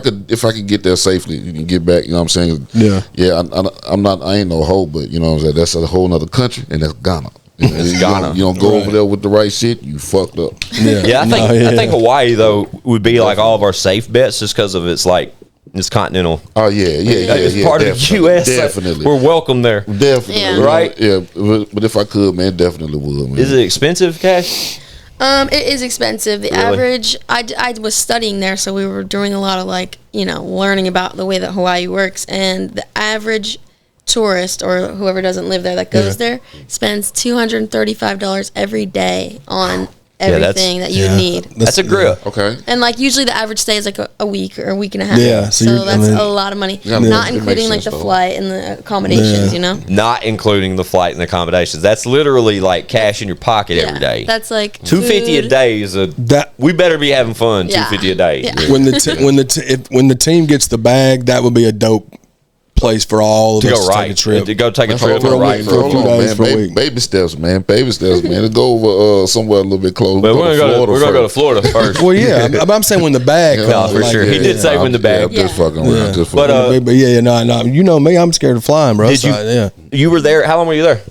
I could get there safely, you can get back. You know what I'm saying? Yeah. Yeah. I ain't no hoe, but you know what I'm saying. That's a whole nother country, and that's Ghana. It's Ghana. You don't go Right. over there with the right shit, you fucked up. Yeah, I think Hawaii though would be like all of our safe bets just because of it's continental. Oh yeah, It's part of the definitely, U.S. Definitely, We're welcome there. definitely, Yeah. you know, Right? Yeah, but if I could, man, definitely would. Man. Is it expensive, Cash? It is expensive. The average, I was studying there, so we were doing a lot of like, learning about the way that Hawaii works, and the average tourist or whoever doesn't live there that goes there spends $235 every day on everything that you need. That's a grip. Okay. And like usually the average stay is like a week or a week and a half. Yeah, so that's a lot of money. Not including like the flight and the accommodations, Not including the flight and the accommodations. That's literally like cash in your pocket every day. That's like $250 a day is we better be having fun. $250 a day. Yeah. When the team gets the bag, that would be a dope place for all of us to take a trip. To go take a trip for a week, for a few days, for a week. Baby steps, man. Baby steps, man. Let's go over somewhere a little bit closer. But we're going to go to Florida first. Well, yeah. I'm saying when the bag comes. No, for sure. He did say when the bag. I'm just fucking around. But you know me, I'm scared of flying, bro. You were there. How long were you there?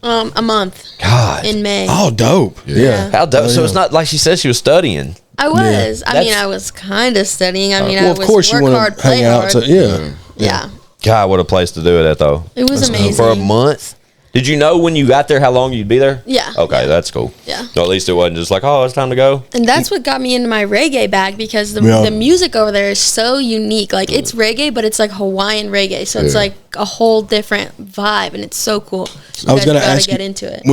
A month. God. In May. Oh, dope. Yeah. How dope. So it's not like she said she was studying. I was. I mean, I was kind of studying. I mean, I was of course work you hard, play hang out. hard. Yeah. God, what a place to do it at, though. It was amazing. For a month? Did you know when you got there how long you'd be there? Yeah. Okay, that's cool. Yeah. No, at least it wasn't just like, oh, it's time to go. And that's what got me into my reggae bag because the music over there is so unique. Like, it's reggae, but it's like Hawaiian reggae. So it's like a whole different vibe, and it's so cool. I was going to ask get you, into it.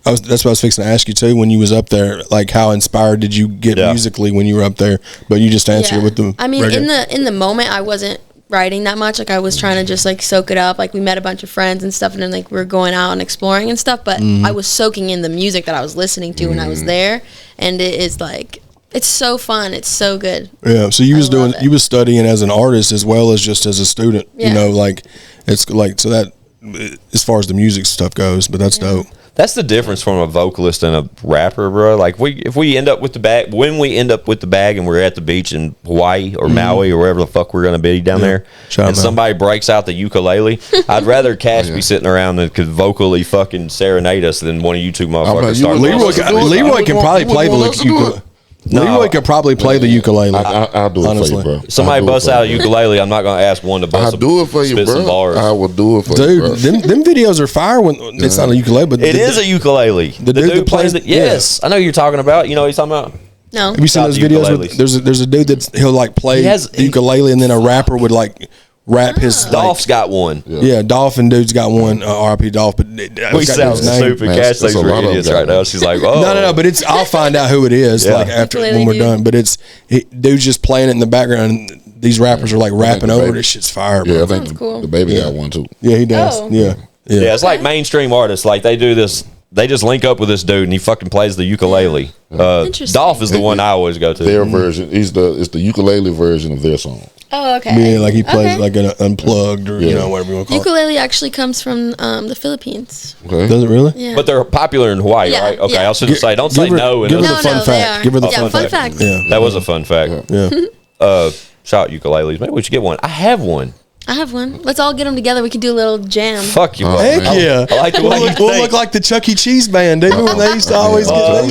That's what I was fixing to ask you, too. When you was up there, like, how inspired did you get musically when you were up there? But you just answered it with the I mean, reggae. in the moment, I wasn't writing that much. Like, I was trying to just like soak it up. Like, we met a bunch of friends and stuff, and then like we were going out and exploring and stuff, but I was soaking in the music that I was listening to when I was there, and it is like, it's so fun, it's so good. Yeah, so you was studying as an artist as well as just as a student. Like, it's like, so that as far as the music stuff goes, but that's dope. That's the difference from a vocalist and a rapper, bro. Like, if we end up with the bag, and we're at the beach in Hawaii or Maui or wherever the fuck we're going to be down there, and somebody breaks out the ukulele, I'd rather Cash be sitting around and could vocally fucking serenade us than one of you two motherfuckers start. Leroy can probably play the ukulele. Leroy could probably play the ukulele. I'll do it for you, bro. Somebody busts out a ukulele, I'm not going to ask one to bust. I'll do it for you, bro. I will do it for you, bro. Dude, them videos are fire when it's not a ukulele, but it is a ukulele. The dude that plays it. Yes, I know who you're talking about. You know what he's talking about? No. Have you seen those videos? There's a dude he'll like play the ukulele, and then a rapper would like rap his. Dolph's got one. Yeah, Dolph and dude's got one. RP Dolph, but we sound stupid. Cash thinks we're idiots right now. She's like, oh, no, but it's. I'll find out who it is like after when we're done. But dude's just playing it in the background. And these rappers are like rapping over this shit's fire. Bro. Yeah, I think the baby got one too. Yeah, he does. Oh. Yeah. It's like mainstream artists. Like, they do this. They just link up with this dude, and he fucking plays the ukulele. Dolph is the one I always go to. Their version is the ukulele version of their song. Oh, okay. Yeah, like he plays like an unplugged or whatever you want to call it. Ukulele actually comes from the Philippines. Okay. Does it really? Yeah. But they're popular in Hawaii, right? Okay, I shouldn't say. Don't say no. Give her the fun fact. Give her the fun fact. Yeah, that was a fun fact. Yeah. Shout ukuleles. Maybe we should get one. I have one. I have one. Let's all get them together. We can do a little jam. Fuck you, heck yeah! I like the way you think. We'll look like the Chuck E. Cheese band, dude. When they used to always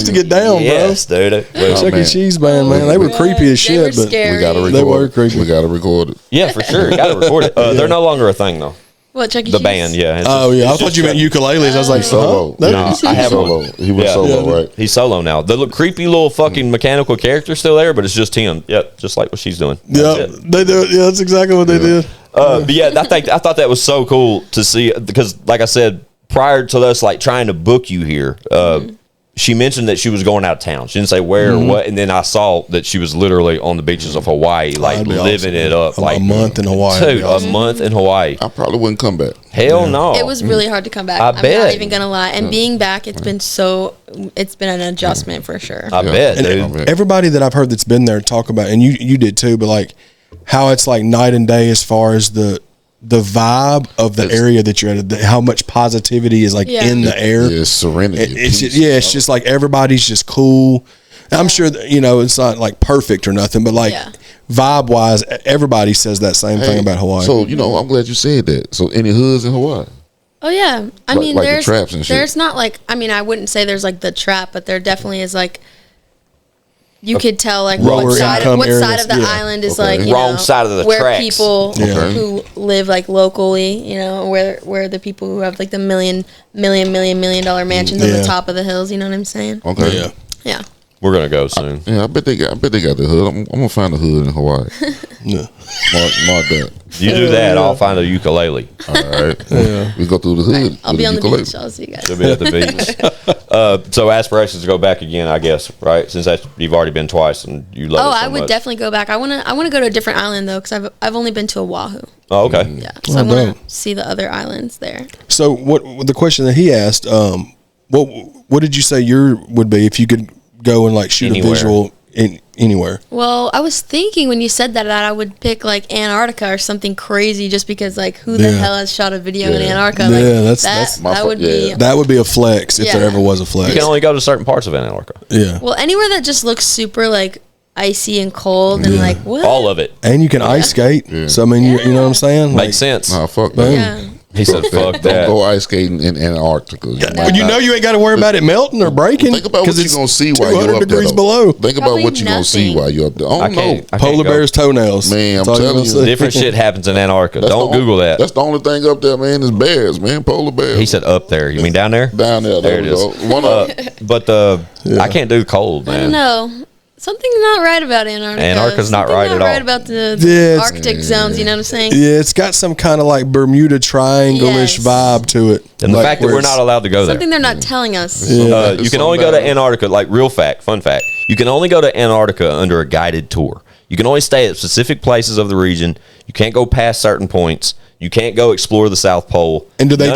get down, yes, bro. Dude. Chuck E. Cheese band, man. They were creepy as shit, but we gotta record. They were creepy. We gotta record it. Yeah, for sure. Got to record it. They're no longer a thing though. What, Chuck E. The Cheese? band, yeah. I thought you meant ukuleles. I was like, solo. I have solo. He was solo, right? He's solo now. The creepy little fucking mechanical character's still there, but it's just him. Yep, just like what she's doing. Yeah, they do. Yeah, that's exactly what they did. But yeah, I thought that was so cool to see because, like I said, prior to us like trying to book you here, she mentioned that she was going out of town. She didn't say where or what, and then I saw that she was literally on the beaches of Hawaii, like living it up, like a month in Hawaii. Dude, a month in Hawaii. I probably wouldn't come back. Hell no. It was really hard to come back. I I'm bet. not even gonna lie. And being back, it's been an adjustment for sure. I bet, dude. And everybody that I've heard that's been there talk about, and you did too, but like how it's like night and day as far as the vibe of the area that you're at, how much positivity is like in the air. Yeah, serenity. It's just like everybody's just cool. I'm sure that, it's not like perfect or nothing, but like vibe wise, everybody says that same thing about Hawaii. So, I'm glad you said that. So any hoods in Hawaii? Oh yeah. I mean, like there's the traps and shit. There's not like, I wouldn't say there's like the trap, but there definitely is like, you could tell like what side of the island is like wrong side of the where tracks. people who live like locally, where the people who have like the million dollar mansions on the top of the hills. You know what I'm saying? Okay. Yeah. We're gonna go soon. I bet they got the hood. I'm gonna find the hood in Hawaii. Yeah. Mark that. You do that, I'll find a ukulele. All right. We go through the hood. I'll be on the beach. I'll see you guys. She'll be at the beach. So aspirations to go back again, I guess, right? Since you've already been twice and you love it so I would much. definitely go back. I wanna go to a different island though, because I've only been to Oahu. Oh, okay. Yeah, so I want to see the other islands there. So what the question that he asked, what did you say your would be if you could go and like shoot Anywhere. a visual anywhere? Well, I was thinking when you said that I would pick like Antarctica or something crazy, just because like who the hell has shot a video in Antarctica? Like, that would be that would be a flex if there ever was a flex. You can only go to certain parts of Antarctica. Yeah. Well, anywhere that just looks super like icy and cold and like what? All of it. And you can ice skate. Yeah. So I mean, you know what I'm saying? Makes sense. Nah, fuck that. Yeah. He said, "Fuck that." Don't go ice skating in Antarctica. But you know you ain't got to worry about it melting or breaking. Think about what you're gonna see while you're up 200 there. degrees though. below. Think about Probably what you're gonna see nothing. while you're up there. I don't know. Polar bear's toenails. Man, I'm That's all telling gonna you. say. Different shit happens in Antarctica. That's Don't the Google that. That's the only thing up there, man. Is bears, man. Polar bears. He said up there. You mean down there? Down there. There it is. But I can't do cold, man. No. Something's not right about Antarctica. Antarctica's not right at all. Right about the Yeah, Arctic zones. You know what I'm saying? Yeah, it's got some kind of like Bermuda Triangle-ish vibe to it. And the Like fact that where we're it's- not allowed to go there. Something they're not telling us. You can only go to Antarctica, like real fact, fun fact. You can only go to Antarctica under a guided tour. You can only stay at specific places of the region. You can't go past certain points. You can't go explore the South Pole. And do they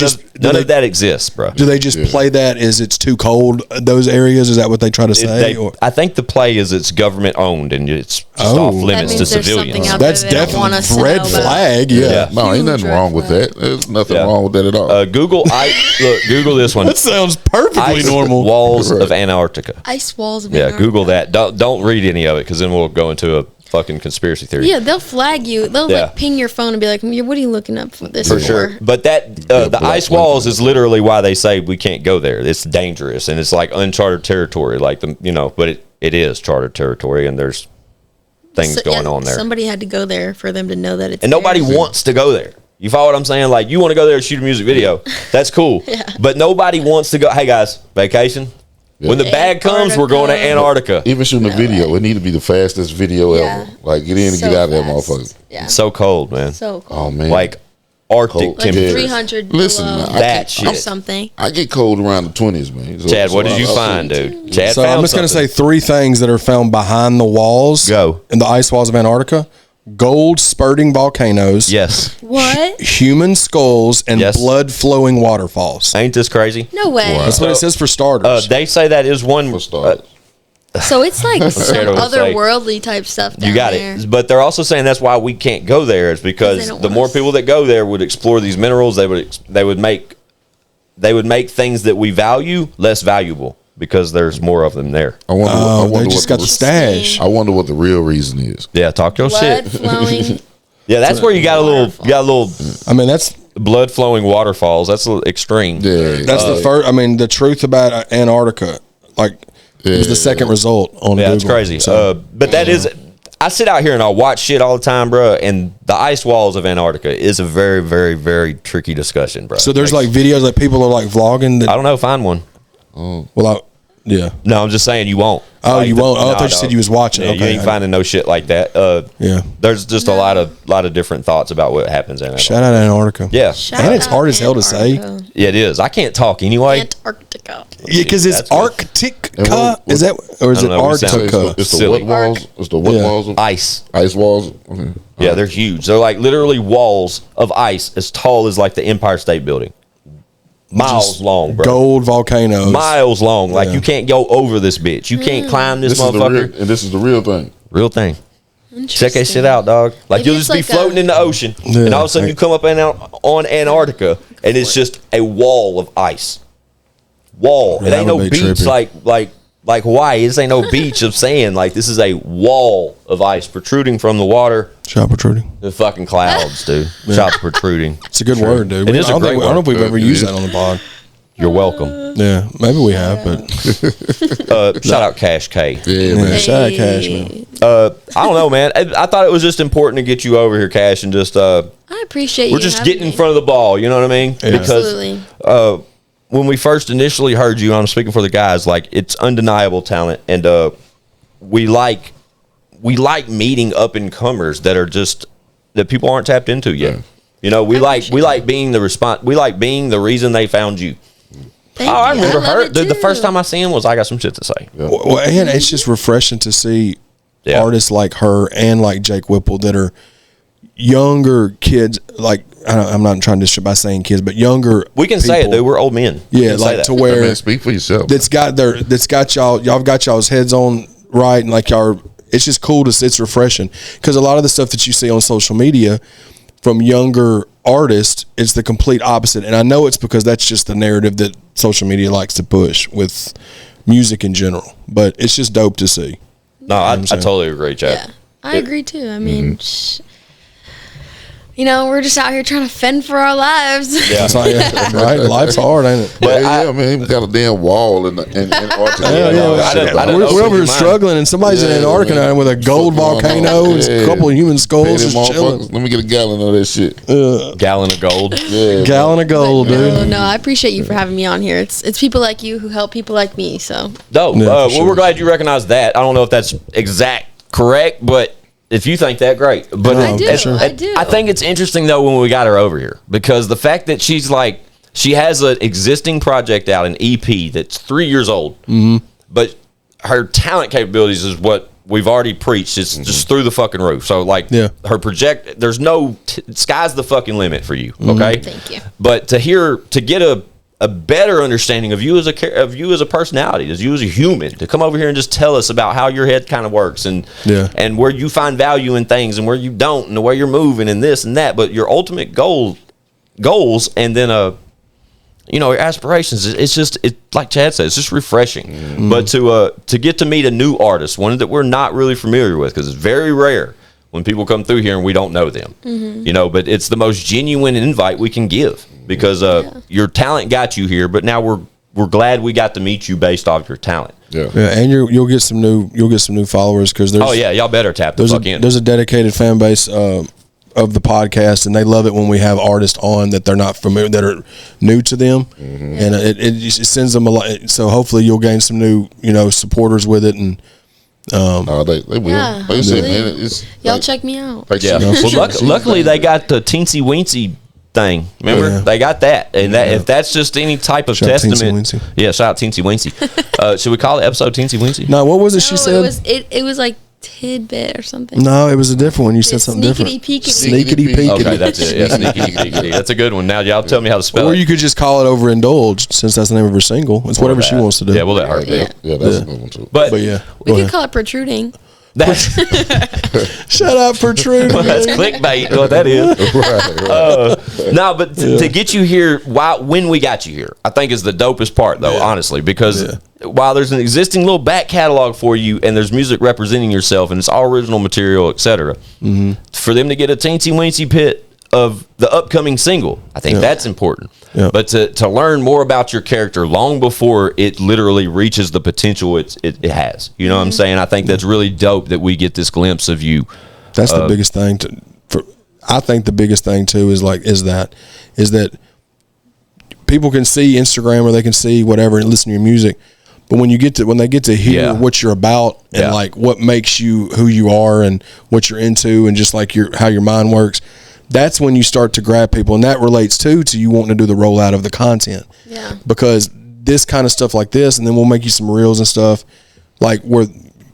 none of that exists, bro. Do they just play that as it's too cold, those areas? Is that what they try to say? I think the play is it's government owned and it's just off limits to civilians. That's definitely red flag. Yeah. No, ain't nothing wrong with that. There's nothing wrong with that at all. Google this one. That sounds perfectly Ice normal. Walls of Antarctica. Ice walls of Yeah, Antarctica. Google that. Don't read any of it because then we'll go into a fucking conspiracy theory. Yeah, they'll flag you. They'll like ping your phone and be like, "What are you looking up for this?" For sure. But that the ice walls is literally why they say we can't go there. It's dangerous and it's like uncharted territory. Like but it is charted territory and there's things going on there. Somebody had to go there for them to know that it's. And nobody wants to go there. You follow what I'm saying? Like you want to go there and shoot a music video. That's cool. But nobody wants to go. Hey guys, vacation. Yeah. When the bag comes, we're going to Antarctica. Even shooting a video, it need to be the fastest video ever. Like get in and get out of that motherfucker. Yeah. It's so cold, man. So cold. Oh man. Like Arctic temperatures. 300 Listen, below. That shit. Or something. I get cold around the 20s, man. So, Chad, what did you find, dude? Chad So found I'm just going to say something. 3 things that are found behind the walls. Go. In the ice walls of Antarctica. Gold spurting volcanoes. Yes. What? Human skulls and blood flowing waterfalls. Ain't this crazy? No way. That's what it says for starters. They say that is one. For starters. So it's like some scared of what to say. otherworldly type stuff down You got there. it. But they're also saying that's why we can't go there is because don't the want more us. people that go there would explore these minerals, they would make things that we value less valuable because there's more of them there. I wonder they just got the stash. I wonder what the real reason is. Yeah, talk your Blood shit. flowing. Yeah, that's where you got a little I mean, that's blood flowing waterfalls. That's a little extreme. Yeah. That's the first. I mean, the truth about Antarctica, like, it was the second result on Yeah, Google. it's crazy. So, But that is, I sit out here and I watch shit all the time, bro. And the ice walls of Antarctica is a very, very, very tricky discussion, bro. so there's like videos that people are like vlogging. That, I don't know, find one. Yeah. No, I'm just saying you won't. Oh, Like you won't? Oh, I thought you said you was watching. Yeah, Okay, you ain't finding no shit like that. Yeah. There's just a lot of different thoughts about what happens in Antarctica. Shout out Antarctica. Yeah. And it's hard as hell to say. Yeah, it is. I can't talk anyway. Antarctica. Yeah, because it's That's good. Arctica. Is that, or is I it don't know, we sound- Antarctica? It's the Silly. what walls? It's the what Yeah. walls of Ice. ice walls? Okay. Yeah, they're huge. They're like literally walls of ice as tall as like the Empire State Building. Miles long, bro. Gold volcanoes. Miles long. Like Yeah. you can't go over this bitch. You can't climb this, This is the motherfucker. real, and this is the real thing. Real thing. Check that shit out, dog. Like Maybe you'll it's just be like floating a- in the ocean, Yeah. and all of a sudden you come up on Antarctica, and it's just a wall of ice. Wall. Yeah, It that ain't no would be beach trippy. like Hawaii. This ain't no beach of sand. Like this is a wall of ice protruding from the water. Shot protruding. The fucking clouds, dude. Shot protruding. It's a good word, dude. It is a I don't great think- I don't know if we've word. ever used that on the pod. You're welcome. Yeah, maybe we have, but Shout out Cash K. Yeah, man. yeah, shout out Cash, man. I don't know, man. I thought it was just important to get you over here, Cash, and just I appreciate you. we're just having getting in me. front of the ball. You know what I mean? Yeah. Because Absolutely. when we first initially heard you, I'm speaking for the guys, like it's undeniable talent, and we like meeting up and comers that are just that people aren't tapped into yet. Yeah. You know, we like being the response. We like being the reason they found you. I remember her. The first time I seen him was I got some shit to say. Yeah. Well, and it's just refreshing to see artists like her and like Jake Whipple that are younger kids. Like I'm not trying to by saying kids, but younger. We can say it, dude. We're old men. Yeah, like to where man, speak for yourself. That's got y'all have got y'all's heads on right, and like y'all. It's just cool to see. It's refreshing because a lot of the stuff that you see on social media from younger artists, it's the complete opposite. And I know it's because that's just the narrative that social media likes to push with music in general. But it's just dope to see. No, I totally agree, Chad. Yeah, I agree too. I mean, you know, we're just out here trying to fend for our lives. Yeah, right. Life's hard, ain't it? But yeah, man, we got a damn wall in Antarctica. We're over here struggling, and somebody's in Antarctica now with a gold volcano and a couple of human skulls just chilling. Let me get a gallon of that shit. Gallon of gold. Yeah, gallon of gold, dude. No, I appreciate you for having me on here. It's people like you who help people like me. So dope. Well, we're glad you recognize that. I don't know if that's correct, but if you think that, great. But I do. I think it's interesting though when we got her over here because the fact that she has an existing project out, an EP that's 3 years old, but her talent capabilities is what we've already preached. It's just through the fucking roof. So her project, there's no sky's the fucking limit for you. Okay, thank you. But to get a better understanding of you as a personality, as you as a human, to come over here and just tell us about how your head kind of works and where you find value in things and where you don't and the way you're moving and this and that, but your ultimate goals and then your aspirations. It's like Chad said, it's just refreshing. But to get to meet a new artist, one that we're not really familiar with, because it's very rare when people come through here and we don't know them, but it's the most genuine invite we can give because your talent got you here, but now we're glad we got to meet you based off your talent. Yeah, and you'll get some new followers because there's y'all better tap the fuck in. There's a dedicated fan base of the podcast, and they love it when we have artists on that they're not familiar, that are new to them, and it sends them a lot. So hopefully you'll gain some new supporters with it and. They will. Yeah, like I said, man, y'all check me out. Well, luckily they got the teensy weensy thing. Remember, they got that, and if that's just any type of testament, shout out Teensy Weensy. Should we call the episode Teensy Weensy? No, what was it? She said it was like tidbit or something. No, it was a different one. You said something different. Sneekidy, Peekidy. Okay, that's it. Yeah, Sneekidy, Peekidy. That's a good one. Now y'all tell me how to spell it. Or you could just call it Overindulged, since that's the name of her single. It's whatever she wants to do. Yeah, we'll let her. Yeah, that's a good one too. But yeah, we could call it Protruding. Shut up, Protruding. Well, that's clickbait. What that is. Right. No, but to get you here, when we got you here, I think is the dopest part, though. Honestly, because while there's an existing little back catalog for you, and there's music representing yourself, and it's all original material, etc. For them to get a teensy weensy pit of the upcoming single, I think that's important. But to learn more about your character long before it literally reaches the potential it has, you know what I'm saying? I think that's really dope that we get this glimpse of you. That's the biggest thing. I think the biggest thing too is that people can see Instagram or they can see whatever and listen to your music, but when they get to hear what you're about and like what makes you who you are and what you're into and just like how your mind works. That's when you start to grab people, and that relates to you wanting to do the rollout of the content. Yeah. Because this kind of stuff like this, and then we'll make you some reels and stuff, like where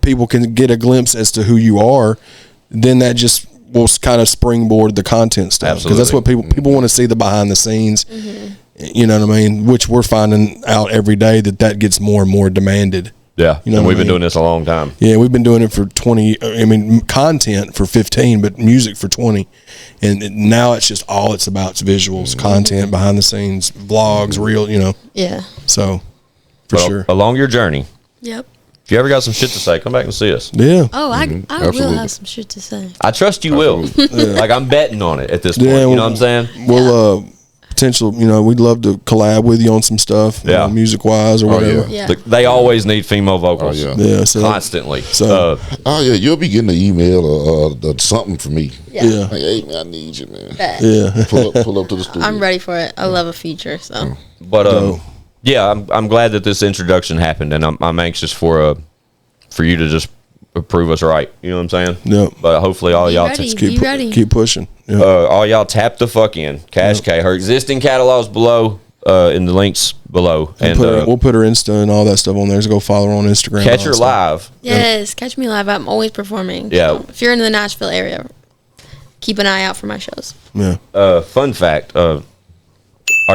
people can get a glimpse as to who you are. Then that just will kind of springboard the content stuff. Because that's what people want to see, the behind the scenes. You know what I mean? Which we're finding out every day that gets more and more demanded. Yeah, and we've been doing this a long time. Yeah, we've been doing it for 20. I mean, content for 15, but music for 20. And now it's just all it's about. It's visuals, content, behind the scenes, vlogs, real, Yeah. So, for sure. Along your journey. Yep. If you ever got some shit to say, come back and see us. Yeah. Oh, I will have some shit to say. I trust you will. Like, I'm betting on it at this point. You know what I'm saying? We'll, potential, we'd love to collab with you on some stuff, music wise or whatever. They always need female vocals. So constantly. So you'll be getting an email or something from me. Yeah. Like, hey man, I need you, man. Yeah. Pull up to the studio. I'm ready for it. I love a feature. So, but yeah, I'm glad that this introduction happened, and I'm anxious for you to just prove us right. You know what I'm saying? Yep. But hopefully all y'all keep pushing. Yep. All y'all tap the fuck in. Cash K. Her existing catalogs below, in the links below, and we'll put her Insta and all that stuff on there. So go follow her on Instagram. Catch her live. Yes, catch me live. I'm always performing. Yeah. So if you're in the Nashville area, keep an eye out for my shows. Yeah. Fun fact. Our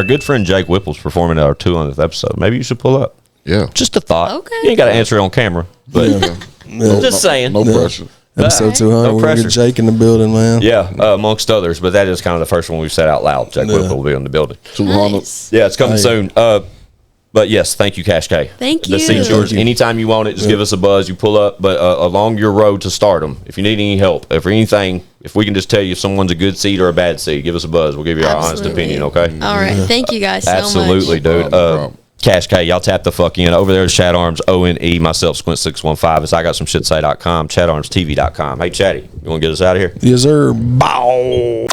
good friend Jake Whipple's performing at our 200th episode. Maybe you should pull up. Yeah. Just a thought. Okay. You ain't got to answer it on camera, but just saying. No pressure. Episode 200. No We're pressure. gonna get Jake in the building, man. Yeah, amongst others, but that is kind of the first one we've said out loud. Jake Whipple will be in the building. 200. Nice. Yeah, it's coming soon. But yes, thank you, Cash K. Thank The you. seat's yours. Anytime you want it, just give us a buzz. You pull up, but along your road to stardom, if you need any help, if anything, if we can just tell you if someone's a good seed or a bad seed, give us a buzz. We'll give you our honest opinion, okay? All right. Thank you guys so Absolutely, much. dude. problem. Cash K, y'all tap the fuck in. Over there is Chad Arms, ONE, myself, Squint615. It's I got some shit say.com, ChadArmesTV.com. Hey, Chatty, you want to get us out of here? Yes, sir. Bow.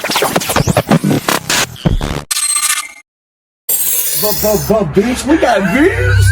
Bitch, we got views.